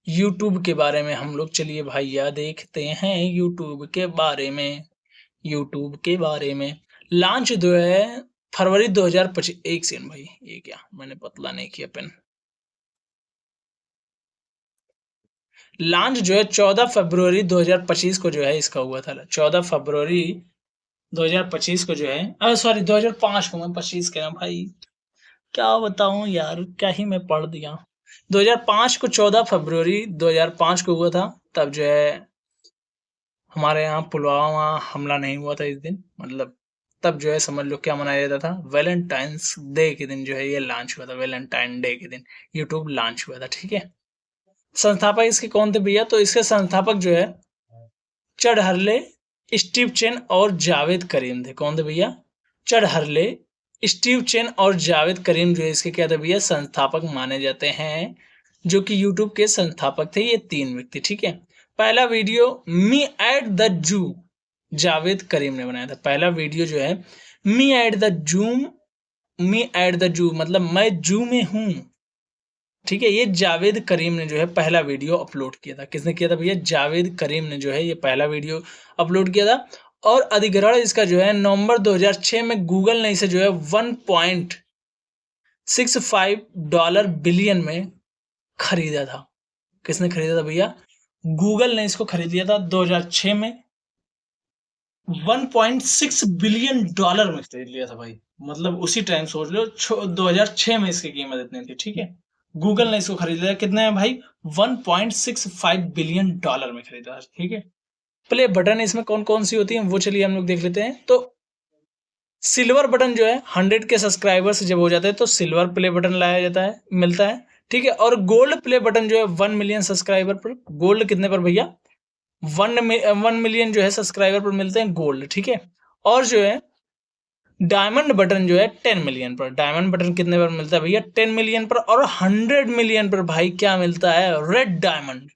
यूट्यूब के बारे में हम लोग चलिए भैया देखते हैं यूट्यूब के बारे में। यूट्यूब के बारे में लॉन्च जो है फरवरी 2025। एक सेकंड भाई, ये क्या मैंने पतला नहीं किया पेन। लॉन्च जो है 14 फरवरी 2025 को जो है इसका हुआ था। 14 फरवरी 2025 को जो है, सॉरी 2005 को, मैं 25 कह रहा हूँ भाई, क्या बताऊं यार, क्या ही मैं पढ़ दिया। 2005 को 14 फरवरी 2005 को हुआ था। तब जो है हमारे यहाँ पुलवामा हमला नहीं हुआ था इस दिन, मतलब तब जो है समझ लो क्या मनाया जाता था? वैलेंटाइंस डे के दिन जो है ये लॉन्च हुआ था। वैलेंटाइन डे के दिन यूट्यूब लॉन्च हुआ था। ठीक है, संस्थापक इसके कौन थे भैया? तो इसके संस्थापक जो है चढ़हरले, स्टीव चेन और जावेद करीम थे। कौन थे भैया? चढ़हरले, स्टीव चेन और जावेद करीम जो है इसके क्या थे भैया? संस्थापक माने जाते हैं, जो कि यूट्यूब के संस्थापक थे ये तीन व्यक्ति। ठीक है, पहला video me at the zoo Javed करीम ने बनाया था। पहला वीडियो जो है me at the zoom, me at the zoo मतलब मैं जू में हूँ। ठीक है, ये जावेद करीम ने जो है पहला वीडियो अपलोड किया था। किसने किया था भैया? जावेद करीम ने जो है ये पहला वीडियो अपलोड किया था। और अधिग्रहण इसका जो है नवंबर 2006 में गूगल ने इसे जो है $1.65 बिलियन में खरीदा था। किसने खरीदा था भैया? गूगल ने इसको खरीद लिया था 2006 में, $1.6 बिलियन में खरीद लिया था भाई। मतलब उसी टाइम सोच लो 2006 में इसकी कीमत इतनी थी। ठीक है, गूगल ने इसको खरीद लिया कितने में भाई? $1.65 बिलियन में खरीदा। ठीक है, प्ले बटन इसमें कौन कौन सी होती है वो चलिए हम लोग देख लेते हैं। तो सिल्वर बटन जो है 100 के सब्सक्राइबर्स जब हो जाते हैं तो सिल्वर प्ले बटन लाया जाता है, मिलता है। ठीक है, और गोल्ड प्ले बटन जो है 1 मिलियन सब्सक्राइबर पर। गोल्ड कितने पर भैया? 1 मिलियन जो है सब्सक्राइबर पर मिलते हैं गोल्ड। ठीक है, और जो है डायमंड बटन जो है 10 मिलियन पर। डायमंड बटन कितने पर मिलता है भैया? 10 मिलियन पर। और 100 मिलियन पर भाई क्या मिलता है? Red diamond.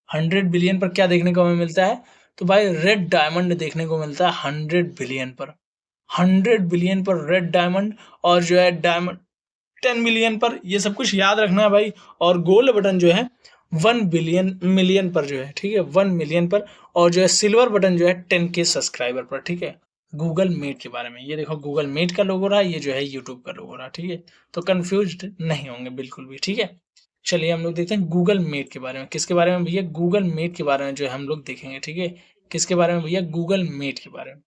100 बिलियन पर क्या देखने को हमें मिलता है? तो भाई रेड डायमंड देखने को मिलता है 100 बिलियन पर। 100 बिलियन पर रेड डायमंड, और जो है डायमंड 10 मिलियन पर। ये सब कुछ याद रखना है भाई। और गोल्ड बटन जो है 1 बिलियन मिलियन पर जो है। ठीक है, 1 मिलियन पर। और जो है सिल्वर बटन जो है 10 के सब्सक्राइबर पर। ठीक है, गूगल मीट के बारे में ये देखो, गूगल मीट का लोगो रहा, ये जो है यूट्यूब का लोगो रहा। ठीक है, तो कंफ्यूज नहीं होंगे बिल्कुल भी। ठीक है, चलिए हम लोग देखते हैं गूगल मीट के बारे में। किसके बारे में भैया? गूगल मीट के बारे में जो है हम लोग देखेंगे। ठीक है, किसके बारे में भैया? गूगल मीट के बारे में।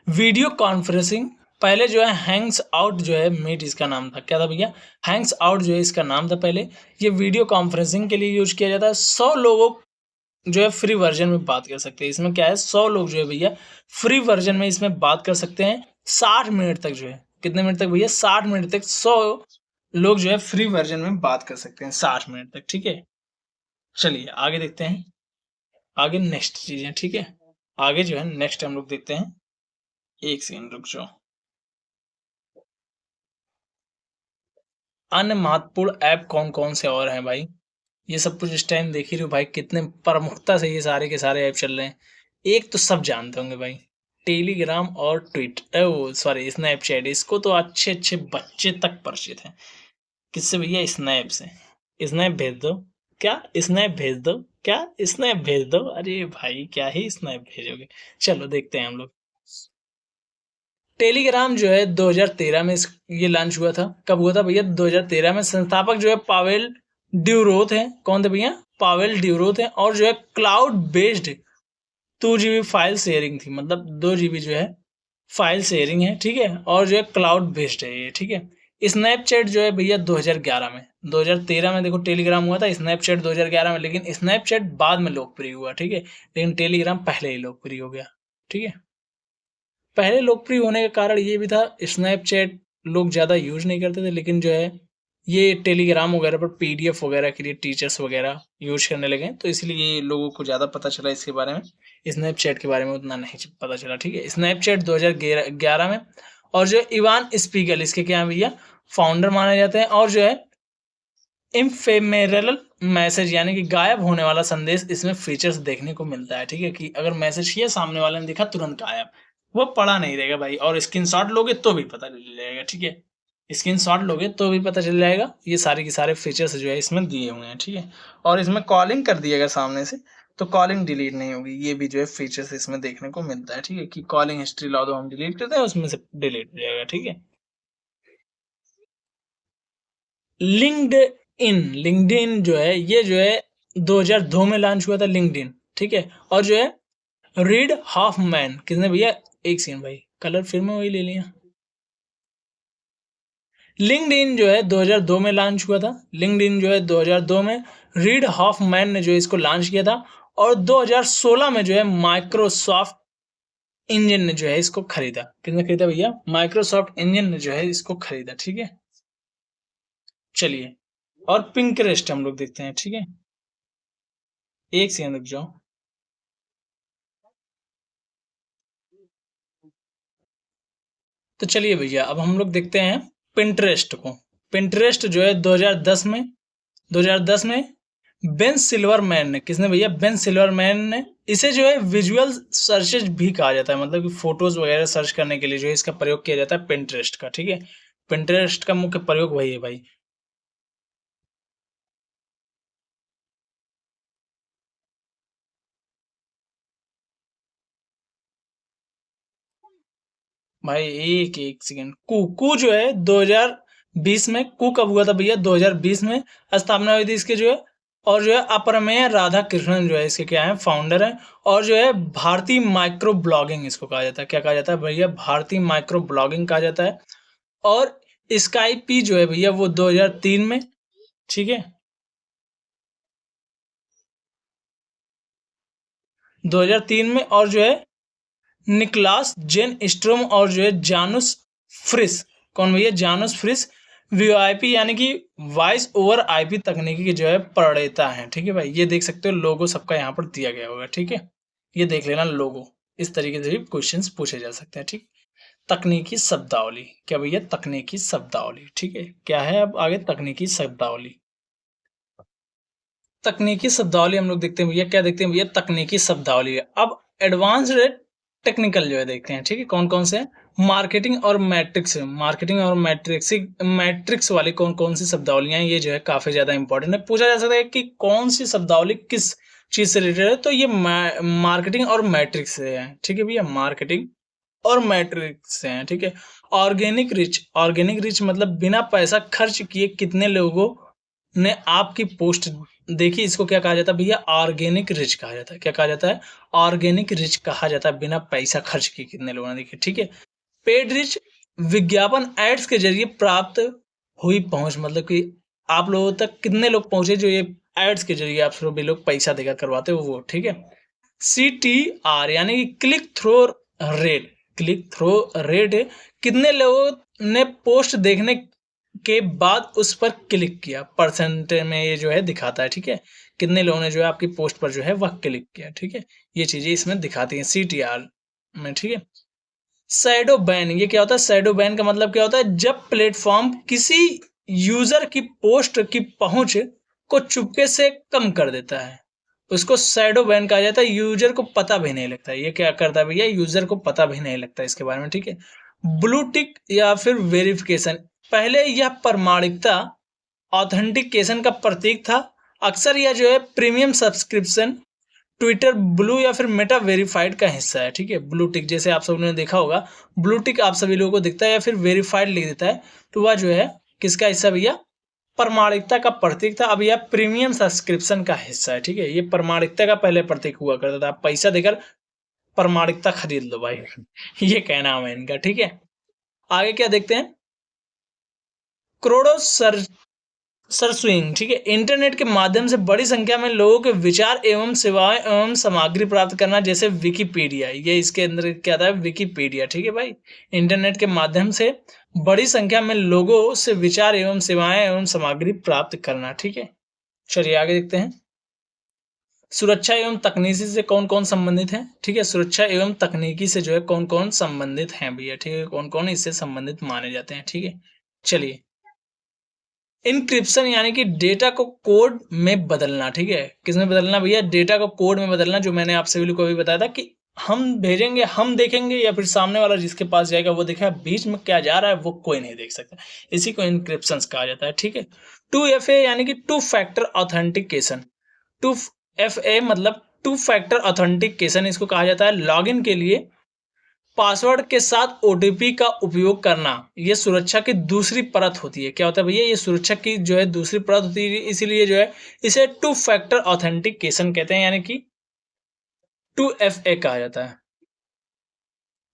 वीडियो कॉन्फ्रेंसिंग पहले जो है हैंग्स आउट जो है मीट इसका नाम था। क्या था भैया? हैंग्स आउट जो है इसका नाम था पहले। ये वीडियो कॉन्फ्रेंसिंग के लिए यूज किया जाता है। 100 लोगों जो है फ्री वर्जन में बात कर सकते हैं। इसमें क्या है? 100 लोग जो है भैया फ्री वर्जन में इसमें बात कर सकते हैं 60 मिनट तक जो है। कितने मिनट तक भैया? 60 मिनट तक 100 लोग जो है फ्री वर्जन में बात कर सकते हैं 60 मिनट तक। ठीक है, चलिए आगे देखते हैं। आगे नेक्स्ट चीजें। ठीक है, आगे जो है नेक्स्ट हम लोग देखते हैं। एक सेकंड रुक जाओ। अन्य महत्वपूर्ण ऐप कौन कौन से और हैं भाई? ये सब कुछ इस टाइम देख ही रहे हो भाई, कितने प्रमुखता से ये सारे के सारे ऐप चल रहे हैं। एक तो सब जानते होंगे भाई, टेलीग्राम और ट्वीट ओ सॉरी स्नैपचैट। इसको तो अच्छे अच्छे बच्चे तक परिचित हैं। किससे भैया? स्नैप से। स्नैप भेज दो। क्या? स्नैप भेज दो। क्या? स्नैप भेज दो। अरे भाई क्या ही स्नैप भेजोगे। चलो देखते हैं हम लोग। टेलीग्राम जो है 2013 में ये लॉन्च हुआ था। कब हुआ था भैया? 2013 में। संस्थापक जो है पावेल ड्यूरोथ है। कौन थे भैया? पावेल ड्यूरोथ है। और जो है cloud based 2 GB file sharing थी, मतलब 2 GB जो है फाइल शेयरिंग है। ठीक है, और जो है क्लाउड बेस्ड है ये। ठीक है, स्नैपचैट जो है भैया 2011 में। 2013 में देखो टेलीग्राम हुआ था, स्नैपचैट 2011 में। लेकिन स्नैपचैट बाद में लोकप्रिय हुआ। ठीक है, लेकिन टेलीग्राम पहले ही लोकप्रिय हो गया। ठीक है, पहले लोकप्रिय होने का कारण ये भी था, स्नैपचैट लोग ज़्यादा यूज नहीं करते थे, लेकिन जो है ये टेलीग्राम वगैरह पर पीडीएफ वगैरह के लिए टीचर्स वगैरह यूज करने लगे, तो इसलिए लोगों को ज़्यादा पता चला इसके बारे में। स्नैपचैट के बारे में उतना नहीं पता चला। ठीक है, स्नैपचैट 2011 में। और जो इवान स्पीगल इसके क्या है भैया? फाउंडर माने जाते हैं। और जो है इम्फेमेरल मैसेज यानी कि गायब होने वाला संदेश इसमें फीचर्स देखने को मिलता है। ठीक है, कि अगर मैसेज किया सामने वाले ने देखा तुरंत गायब, वो पढ़ा नहीं रहेगा भाई। और स्क्रीनशॉट लोगे तो भी पता चल जाएगा। ठीक है, स्क्रीनशॉट लोगे तो भी पता चल जाएगा। ये सारे के सारे फीचर्स जो है इसमें दिए हुए हैं। ठीक है, और इसमें कॉलिंग कर दिएगा सामने से तो कॉलिंग डिलीट नहीं होगी। ये भी जो है फीचर्स इसमें देखने को मिलता है। ठीक है, कि कॉलिंग हिस्ट्री ला दो हम डिलीट करते हैं, उसमें से डिलीट हो जाएगा। ठीक है, लिंक्ड लिंक्डइन जो है ये जो है 2002 में लॉन्च हुआ था लिंक्डइन। ठीक है, और जो है रीड हॉफमैन किसने भैया? एक सेकंड भाई, कलर फिर में वही ले लिया। लिंक्डइन जो है 2002 में लॉन्च हुआ था। लिंक्डइन जो है 2002 में रीड हॉफमैन ने जो इसको लॉन्च किया था। और 2016 में जो है माइक्रोसॉफ्ट इंजन ने जो है इसको खरीदा। किसने खरीदा भैया? माइक्रोसॉफ्ट इंजन ने जो है इसको खरीदा। ठीक है, चलिए और पिंकरेस्ट हम लोग देखते हैं। ठीक है, एक सेकंड रुक जाओ। तो चलिए भैया अब हम लोग देखते हैं पिंटरेस्ट को। पिंटरेस्ट जो है 2010 में बेन सिल्वरमैन ने, किसने भैया? बेन सिल्वरमैन ने। इसे जो है विजुअल सर्चेज भी कहा जाता है, मतलब कि फोटोज वगैरह सर्च करने के लिए जो है इसका प्रयोग किया जाता है पिंटरेस्ट का, ठीक है। पिंटरेस्ट का मुख्य प्रयोग वही है भाई। भाई एक एक सेकंड, कू जो है 2020 में, कू कब हुआ था भैया? 2020 में स्थापना हुई थी इसके जो है। और जो है अपरमेय राधा कृष्णन जो है इसके क्या है? फाउंडर है। और जो है भारतीय माइक्रो ब्लॉगिंग इसको कहा जाता है। क्या कहा जाता है भैया? भारतीय माइक्रो ब्लॉगिंग कहा जाता है। और स्काईपी जो है भैया वो 2003 में, ठीक है, 2003 में। और जो है निकलास जेन स्ट्रोम और जो है जानुस फ्रिस, कौन भैया? जानुस फ्रिस वीओआईपी यानी कि वॉइस ओवर आईपी तकनीकी के जो है प्रणेता हैं, ठीक है भाई। ये देख सकते हो लोगो सबका यहाँ पर दिया गया होगा, ठीक है। ये देख लेना लोगो, इस तरीके से भी क्वेश्चंस पूछे जा सकते हैं, ठीक। तकनीकी शब्दावली, क्या भैया? तकनीकी शब्दावली, ठीक है। क्या है अब आगे? तकनीकी शब्दावली। तकनीकी शब्दावली हम लोग देखते हैं भैया, क्या देखते हैं भैया? तकनीकी शब्दावली है। अब एडवांस्ड टेक्निकल जो है देखते हैं, ठीक है। कौन कौन से हैं? मार्केटिंग और मैट्रिक्स, मार्केटिंग और मैट्रिक्स, मैट्रिक्स वाली कौन कौन सी शब्दावलियां हैं, ये जो है काफी ज्यादा इंपॉर्टेंट है। पूछा जा सकता है कि कौन सी शब्दावली किस चीज से रिलेटेड है, तो ये मार्केटिंग और मैट्रिक्स से है, ठीक है भैया। मार्केटिंग और मैट्रिक्स से है, ठीक है। ऑर्गेनिक रिच, ऑर्गेनिक रिच मतलब बिना पैसा खर्च किए कितने लोगों ने आपकी पोस्ट देखी, इसको क्या कहा जाता है भैया? ऑर्गेनिक रिच कहा जाता है। क्या कहा जाता है? ऑर्गेनिक रिच कहा जाता है, बिना पैसा खर्च किए कितने लोगों ने देखी, ठीक है। पेड रिच, विज्ञापन एड्स के जरिए प्राप्त हुई पहुंच, मतलब कि आप लोगों तक कितने लोग पहुंचे जो ये एड्स के जरिए आप सभी लोग पैसा देकर करवाते हो वो, ठीक है। CTR यानी कि click through rate, click through rate है कितने लोगों ने पोस्ट देखने के बाद उस पर क्लिक किया, परसेंट में ये जो है दिखाता है, ठीक है। कितने लोगों ने जो है आपकी पोस्ट पर जो है वह क्लिक किया, ठीक है। ये चीजें इसमें दिखाती हैं CTR में, ठीक है। शैडो बैन, ये क्या होता है? शैडो बैन का मतलब क्या होता है? जब प्लेटफॉर्म किसी यूजर की पोस्ट की पहुंच को चुपके से कम कर देता है, उसको शैडो बैन कहा जाता है। यूजर को पता भी नहीं लगता, ये क्या करता है भैया? यूजर को पता भी नहीं लगता इसके बारे में, ठीक है। ब्लू टिक या फिर वेरिफिकेशन, पहले यह प्रमाणिकता ऑथेंटिकेशन का प्रतीक था। अक्सर यह जो है प्रीमियम सब्सक्रिप्शन, ट्विटर ब्लू या फिर मेटा वेरीफाइड का हिस्सा है, ठीक है। ब्लू टिक जैसे आप सब ने देखा होगा, ब्लू टिक आप सभी लोगों को दिखता है या फिर वेरीफाइड लिख देता है, तो वह जो है किसका हिस्सा भैया? प्रमाणिकता का प्रतीक था। अब यह प्रीमियम सब्सक्रिप्शन का हिस्सा है, ठीक है। ये प्रमाणिकता का पहले प्रतीक हुआ करता था, आप पैसा देकर प्रमाणिकता खरीद लो भाई। ये कहना है इनका, ठीक है। आगे क्या देखते हैं? करोड़ों सरस्विंग, ठीक है। इंटरनेट के माध्यम से बड़ी संख्या में लोगों के विचार एवं सेवाएं एवं सामग्री प्राप्त करना, जैसे विकिपीडिया, ये इसके अंदर क्या था? विकिपीडिया, ठीक है भाई। इंटरनेट के माध्यम से बड़ी संख्या में लोगों से विचार एवं सेवाएं एवं सामग्री प्राप्त करना, ठीक है। चलिए आगे देखते हैं। सुरक्षा एवं तकनीकी से कौन कौन संबंधित है, ठीक है। सुरक्षा एवं तकनीकी से जो है कौन कौन संबंधित हैं भैया, ठीक है। कौन कौन इससे संबंधित माने जाते हैं, ठीक है। चलिए, इनक्रिप्शन यानी कि डेटा को कोड में बदलना, ठीक है। किसमें बदलना भैया? डेटा को कोड में बदलना, जो मैंने आप सभी को भी बताया था कि हम भेजेंगे, हम देखेंगे, या फिर सामने वाला जिसके पास जाएगा वो देखेगा, बीच में क्या जा रहा है वो कोई नहीं देख सकता। इसी को इनक्रिप्शन कहा जाता है, ठीक है। 2FA यानी कि टू फैक्टर ऑथेंटिकेशन, 2FA मतलब टू फैक्टर ऑथेंटिकेशन, इसको कहा जाता है लॉगिन के लिए पासवर्ड के साथ ओटीपी का उपयोग करना। ये सुरक्षा की दूसरी परत होती है। क्या होता है भैया? ये सुरक्षा की जो है दूसरी परत होती है, इसीलिए जो है इसे टू फैक्टर ऑथेंटिकेशन कहते हैं, यानी कि 2FA कहा जाता है।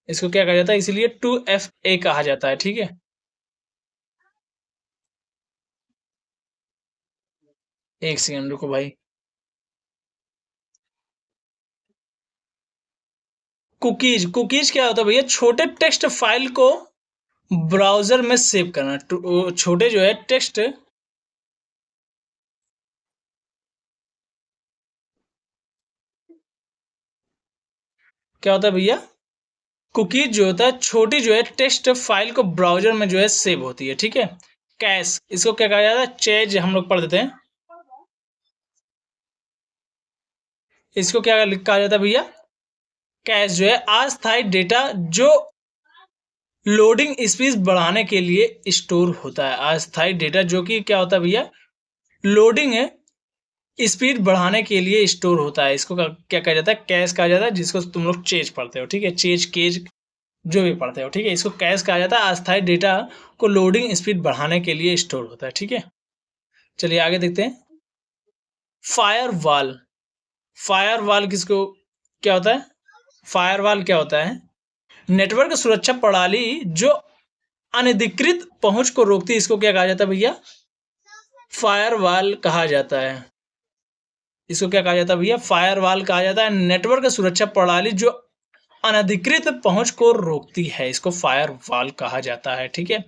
इसको क्या कहा जाता है? इसीलिए 2FA कहा जाता है, ठीक है। एक सेकंड रुको भाई। कुकीज, कुकीज क्या होता है भैया? छोटे टेक्स्ट फाइल को ब्राउजर में सेव करना। छोटे जो है टेक्स्ट, क्या होता है भैया? कुकीज जो होता है छोटी जो है टेक्स्ट फाइल को ब्राउजर में जो है सेव होती है, ठीक है। कैश, इसको क्या कहा जाता है? चेज हम लोग पढ़ देते हैं। इसको क्या कहा जाता है भैया? कैश जो है अस्थायी डेटा जो लोडिंग स्पीड बढ़ाने के लिए स्टोर होता है। अस्थायी डेटा जो कि क्या होता है भैया? लोडिंग है स्पीड बढ़ाने के लिए स्टोर होता है। इसको क्या कहा जाता है? कैश कहा जाता है, जिसको तुम लोग चेज पढ़ते हो, ठीक है? चेज, केज जो भी पढ़ते हो, ठीक है? इसको कैश कहा जाता है। अस्थायी डेटा को लोडिंग स्पीड बढ़ाने के लिए स्टोर होता है, ठीक है? चलिए आगे देखते हैं। फायरवॉल। फायरवॉल किसको क्या होता है? फायरवॉल क्या होता है? नेटवर्क सुरक्षा प्रणाली जो अनधिकृत पहुंच को रोकती है, इसको क्या कहा जाता है भैया? फायरवॉल कहा जाता है। इसको क्या कहा जाता है भैया? फायरवॉल कहा जाता है। नेटवर्क सुरक्षा प्रणाली जो अनधिकृत पहुंच को रोकती है, इसको फायरवॉल कहा जाता है, ठीक है?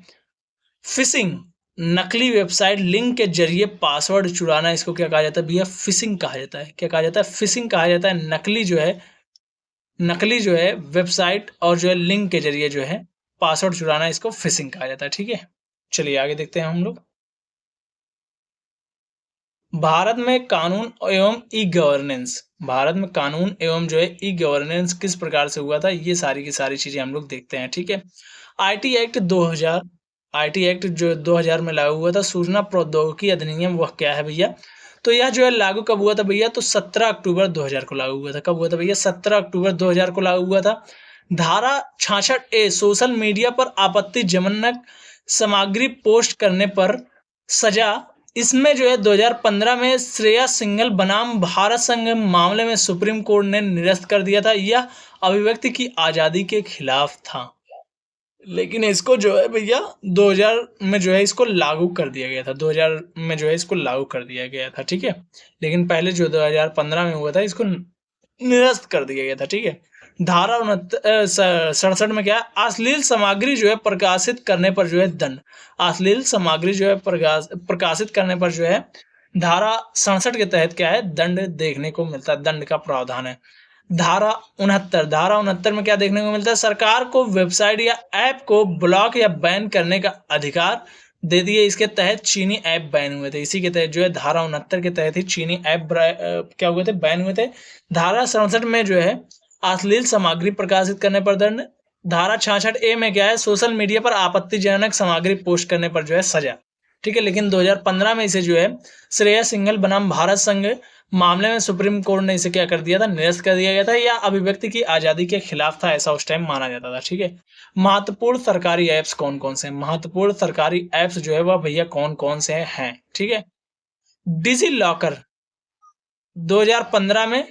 फिशिंग, नकली वेबसाइट लिंक के जरिए पासवर्ड चुराना, इसको क्या कहा जाता है भैया? फिशिंग कहा जाता है। क्या कहा जाता है? फिशिंग कहा जाता है। नकली जो है वेबसाइट और जो है लिंक के जरिए जो है पासवर्ड चुराना, इसको फिशिंग कहा जाता है, ठीक है? चलिए आगे देखते हैं हम लोग। भारत में कानून एवं ई गवर्नेंस। भारत में कानून एवं जो है ई गवर्नेंस किस प्रकार से हुआ था, ये सारी की सारी चीजें हम लोग देखते हैं, ठीक है? आईटी एक्ट 2000, आईटी एक्ट जो 2000 में लागू हुआ था। सूचना प्रौद्योगिकी अधिनियम वह क्या है भैया? तो यह जो है लागू कब हुआ था भैया? तो 17 अक्टूबर 2000 को लागू हुआ था। कब हुआ था भैया? 17 अक्टूबर 2000 को लागू हुआ था। धारा 66A सोशल मीडिया पर आपत्तिजनक सामग्री पोस्ट करने पर सजा। इसमें जो है 2015 में श्रेया सिंघल बनाम भारत संघ मामले में सुप्रीम कोर्ट ने निरस्त कर दिया था। यह अभिव्यक्ति की आजादी के खिलाफ था। लेकिन इसको जो है भैया 2000 में जो है इसको लागू कर दिया गया था। 2000 में जो है इसको लागू कर दिया गया था, ठीक है? लेकिन पहले जो 2015 में हुआ था इसको निरस्त कर दिया गया था, ठीक है? धारा 67 में क्या है? अश्लील सामग्री जो है प्रकाशित करने पर जो है दंड। अश्लील सामग्री जो है प्रकाशित करने पर जो है धारा 67 के तहत क्या है? दंड देखने को मिलता है, दंड का प्रावधान है। धारा 69 में क्या देखने को मिलता है? सरकार को वेबसाइट या ऐप को ब्लॉक या बैन करने का अधिकार दे दिए। इसके तहत चीनी ऐप बैन हुए थे। इसी के तहत जो है धारा 69 के तहत ही चीनी ऐप क्या हुए थे? बैन हुए थे। धारा 67 में जो है अश्लील सामग्री प्रकाशित करने पर दंड। धारा 66A में क्या है? सोशल मीडिया पर आपत्तिजनक सामग्री पोस्ट करने पर जो है सजा, ठीक है? लेकिन 2015 में इसे जो है श्रेया सिंघल बनाम भारत संघ मामले में सुप्रीम कोर्ट ने इसे क्या कर दिया था? निरस्त कर दिया गया था। या अभिव्यक्ति की आजादी के खिलाफ था, ऐसा उस टाइम माना जाता था, ठीक है? महत्वपूर्ण सरकारी ऐप्स कौन कौन से हैं? महत्वपूर्ण सरकारी ऐप्स जो है वह भैया कौन कौन से हैं, ठीक है? डिजी लॉकर 2015 में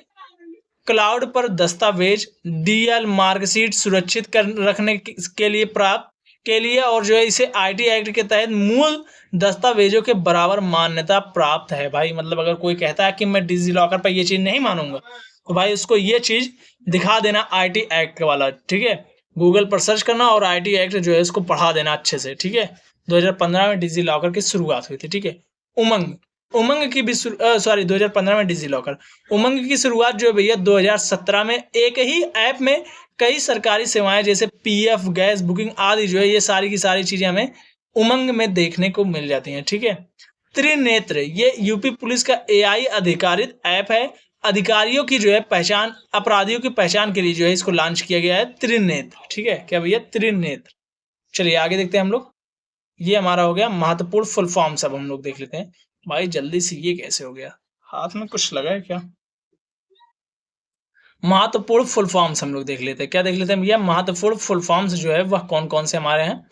क्लाउड पर दस्तावेज डीएल मार्कशीट सुरक्षित कर रखने के लिए प्राप्त के लिए और जो है इसे आईटी एक्ट के तहत मूल दस्तावेजों के बराबर मान्यता प्राप्त है। भाई मतलब अगर कोई कहता है कि मैं डिजी लॉकर पर ये चीज नहीं मानूंगा, तो भाई उसको ये चीज दिखा देना आईटी एक्ट वाला, ठीक है? गूगल पर सर्च करना और आईटी एक्ट जो है इसको पढ़ा देना अच्छे से, ठीक है? 2015 में डिजी लॉकर की शुरुआत हुई थी, ठीक है? उमंग, उमंग की भी 2015 में डिजी लॉकर। उमंग की शुरुआत जो है भैया 2017 में एक ही ऐप में कई सरकारी सेवाएं जैसे पीएफ, गैस बुकिंग आदि जो है ये सारी की सारी चीजें हमें उमंग में देखने को मिल जाती हैं, ठीक है? त्रिनेत्र, ये यूपी पुलिस का एआई अधिकारित ऐप है। अधिकारियों की जो है पहचान, अपराधियों की पहचान के लिए जो है इसको लॉन्च किया गया है त्रिनेत्र, ठीक है? क्या भैया? त्रिनेत्र। चलिए आगे देखते हैं हम लोग। ये हमारा हो गया महत्वपूर्ण फुल फॉर्म। सब हम लोग देख लेते हैं। भाई जल्दी से ये कैसे हो गया? हाथ में कुछ लगा है क्या? महत्वपूर्ण फुल फॉर्म्स हम लोग देख लेते हैं। क्या देख लेते हैं भैया? महत्वपूर्ण फुल फॉर्म्स जो है वह कौन कौन से हमारे हैं?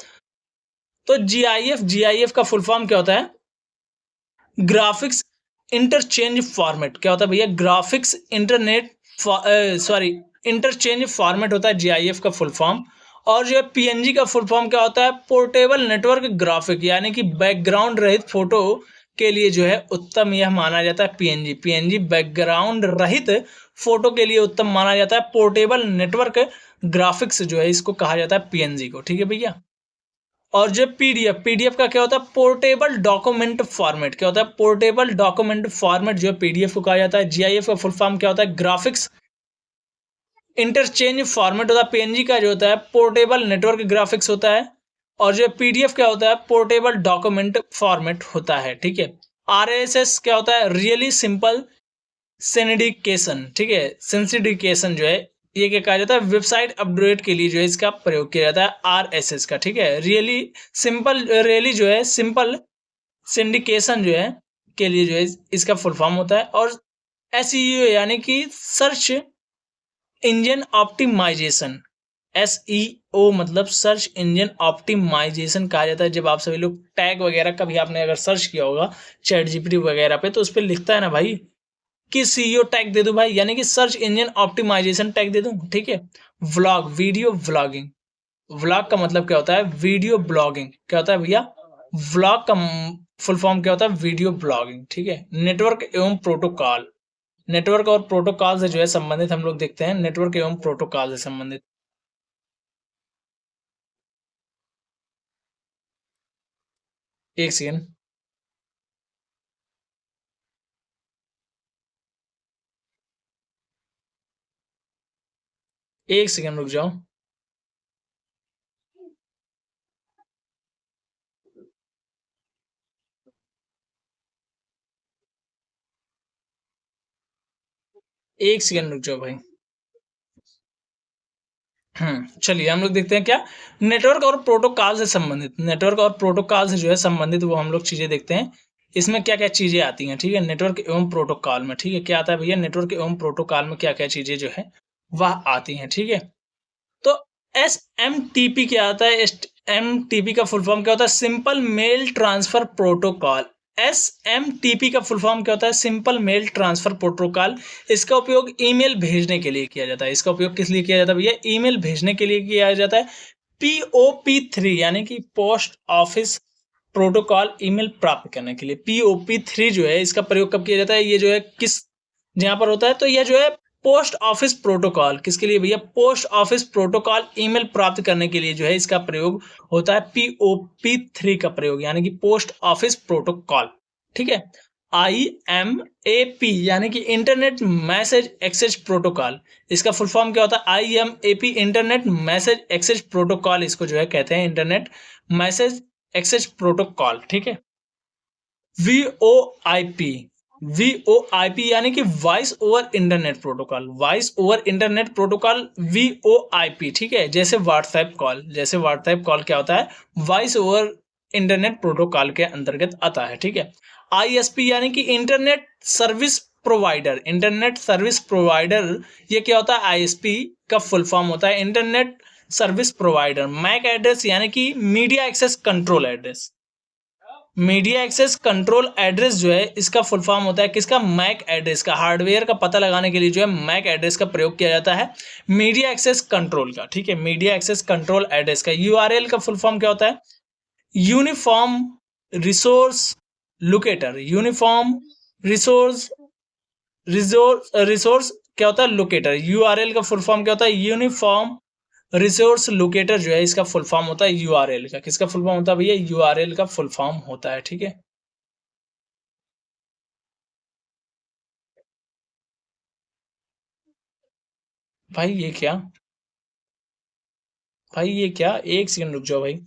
तो जीआईएफ का फुल फॉर्म क्या होता है? Graphics interchange format. क्या होता है भैया? ग्राफिक्स इंटरचेंज फॉर्मेट होता है जीआईएफ का फुल फॉर्म। और जो है पीएनजी का फुल फॉर्म क्या होता है? पोर्टेबल नेटवर्क ग्राफिक, यानी कि बैकग्राउंड रहित फोटो के लिए जो है उत्तम यह माना जाता है पीएनजी। पीएनजी बैकग्राउंड रहित फोटो के लिए उत्तम माना जाता है। पोर्टेबल नेटवर्क ग्राफिक्स जो है इसको कहा जाता है पीएनजी को, ठीक है भैया? और जो पीडीएफ का क्या होता है? Portable document format. क्या होता है? पोर्टेबल डॉक्यूमेंट फॉर्मेट जो है पीडीएफ को कहा जाता है। जीआईएफ का फुल फॉर्म क्या होता है? ग्राफिक्स इंटरचेंज फॉर्मेट होता है। पीएनजी का जो होता है पोर्टेबल नेटवर्क ग्राफिक्स होता है। और जो पीडीएफ क्या होता है? पोर्टेबल डॉक्यूमेंट फॉर्मेट होता है, ठीक है? आरएसएस क्या होता है? रियली सिंपल सिंडिकेशन, ठीक है, सिंडिकेशन जो है ये क्या कहा जाता है, वेबसाइट अपडेट के लिए जो है इसका प्रयोग किया जाता है आरएसएस का, ठीक है। रियली जो है सिंपल सिंडिकेशन जो है के लिए जो है इसका फुल फॉर्म होता है। और एसईओ यानी कि सर्च इंजन ऑप्टिमाइजेशन, एसईओ मतलब सर्च इंजन ऑप्टिमाइजेशन कहा जाता है। जब आप सभी लोग टैग वगैरह कभी आपने अगर सर्च किया होगा चैट जीपीटी वगैरह पे, तो उस पर लिखता है ना भाई कि सीईओ टैग दे दूं भाई, यानी कि सर्च इंजन ऑप्टिमाइजेशन टैग दे दूं, ठीक है। व्लॉग, वीडियो व्लॉगिंग, व्लॉग का मतलब क्या होता है, वीडियो ब्लॉगिंग क्या होता है भैया, व्लॉग का फुल फॉर्म क्या होता है, वीडियो ब्लॉगिंग, ठीक है। नेटवर्क एवं प्रोटोकॉल, नेटवर्क और प्रोटोकॉल से जो है संबंधित हम लोग देखते हैं, नेटवर्क एवं प्रोटोकॉल से संबंधित। एक सेकेंड, एक सेकेंड रुक जाओ। एक सेकेंड रुक जाओ भाई। चलिए हम लोग देखते हैं क्या, नेटवर्क और प्रोटोकॉल से संबंधित, नेटवर्क और प्रोटोकॉल से जो है संबंधित वो हम लोग चीजें देखते हैं। इसमें क्या क्या चीजें आती हैं, ठीक है, नेटवर्क एवं प्रोटोकॉल में, ठीक है। क्या आता है भैया, नेटवर्क एवं प्रोटोकॉल में क्या क्या चीजें जो है वह आती हैं, ठीक है। तो एस एम टी पी क्या आता है, एस एम टी पी का फुल फॉर्म क्या होता है, simple mail transfer protocol. S M T P का फुल फॉर्म क्या होता है, सिंपल मेल ट्रांसफर प्रोटोकॉल। इसका उपयोग ईमेल भेजने के लिए किया जाता है। इसका उपयोग किस लिए किया जाता है भैया, ईमेल भेजने के लिए किया जाता है। POP3 यानी कि पोस्ट ऑफिस प्रोटोकॉल, ईमेल प्राप्त करने के लिए। POP3 जो है इसका प्रयोग कब किया जाता है, ये जो है किस जहां पर होता है, तो यह जो है पोस्ट ऑफिस प्रोटोकॉल, किसके लिए भैया, पोस्ट ऑफिस प्रोटोकॉल ईमेल प्राप्त करने के लिए जो है इसका प्रयोग होता है, POP3 का प्रयोग, यानी कि पोस्ट ऑफिस प्रोटोकॉल, ठीक है। IMAP यानी कि इंटरनेट मैसेज एक्सचेंज प्रोटोकॉल, इसका फुल फॉर्म क्या होता है, IMAP internet message exchange protocol, इसको जो है कहते हैं इंटरनेट मैसेज एक्सचेंज प्रोटोकॉल, ठीक है। VoIP, VoIP यानी कि voice over internet protocol, voice over internet protocol VoIP, ठीक है। जैसे व्हाट्सएप कॉल, जैसे व्हाट्सएप कॉल क्या होता है, वॉइस ओवर इंटरनेट प्रोटोकॉल के अंतर्गत आता है, ठीक है। ISP यानी कि internet service provider, internet service provider, ये क्या होता है, ISP का फुल फॉर्म होता है internet service provider. MAC address यानी कि media access control address, media access control address जो है इसका फुल फॉर्म होता है किसका, मैक एड्रेस का। हार्डवेयर का पता लगाने के लिए जो है मैक एड्रेस का प्रयोग किया जाता है मीडिया एक्सेस कंट्रोल का, ठीक है। मीडिया एक्सेस कंट्रोल एड्रेस का। URL का फुल फॉर्म क्या होता है, uniform resource locator, uniform resource resource क्या होता है, लोकेटर। URL का फुल फॉर्म क्या होता है, यूनिफॉर्म रिसोर्स लोकेटर जो है इसका फुल फॉर्म होता है URL का। किसका फुल फॉर्म होता है भैया, URL का फुल फॉर्म होता है, ठीक है। भाई ये क्या, भाई ये क्या, एक सेकंड रुक जाओ भाई।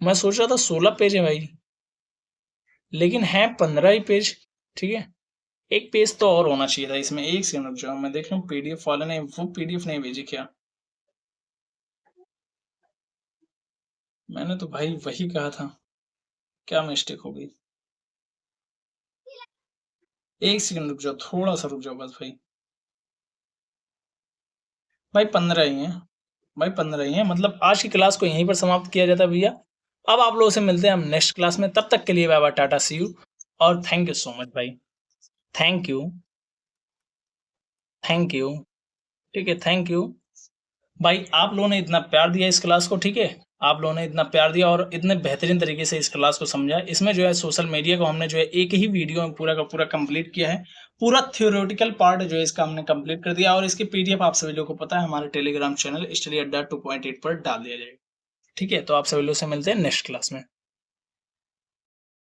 मैं सोच रहा था 16 पेज है भाई, लेकिन है 15 ही पेज, ठीक है। एक पेज तो और होना चाहिए था इसमें। एक सेकंड रुक जाओ, मैं देख रहा हूँ PDF वाले ने वो PDF नहीं भेजी क्या, मैंने तो भाई वही कहा था, क्या मिस्टेक हो गई। एक सेकंड रुक जाओ, थोड़ा सा रुक जाओ बस भाई। भाई 15 ही है, भाई 15 ही है, मतलब आज की क्लास को यहीं पर समाप्त किया जाता है भैया। अब आप लोगों से मिलते हैं हम नेक्स्ट क्लास में, तब तक के लिए bye bye, tata, see you, और थैंक यू सो मच भाई। थैंक यू, थैंक यू, ठीक है, थैंक यू। भाई आप लोगों ने इतना प्यार दिया इस क्लास को, ठीक है, आप लोगों ने इतना प्यार दिया और इतने बेहतरीन तरीके से इस क्लास को समझा। इसमें जो है सोशल मीडिया को हमने जो है एक ही वीडियो में पूरा का पूरा कंप्लीट किया है। पूरा थ्योरेटिकल पार्ट जो है इसका हमने कंप्लीट कर दिया, और इसकी PDF आप सभी लोगों को पता है हमारे टेलीग्राम चैनल स्टडी अड्डा 2.8 पर डाल दिया जाएगा, ठीक है। तो आप सभी लोग से मिलते हैं नेक्स्ट क्लास में।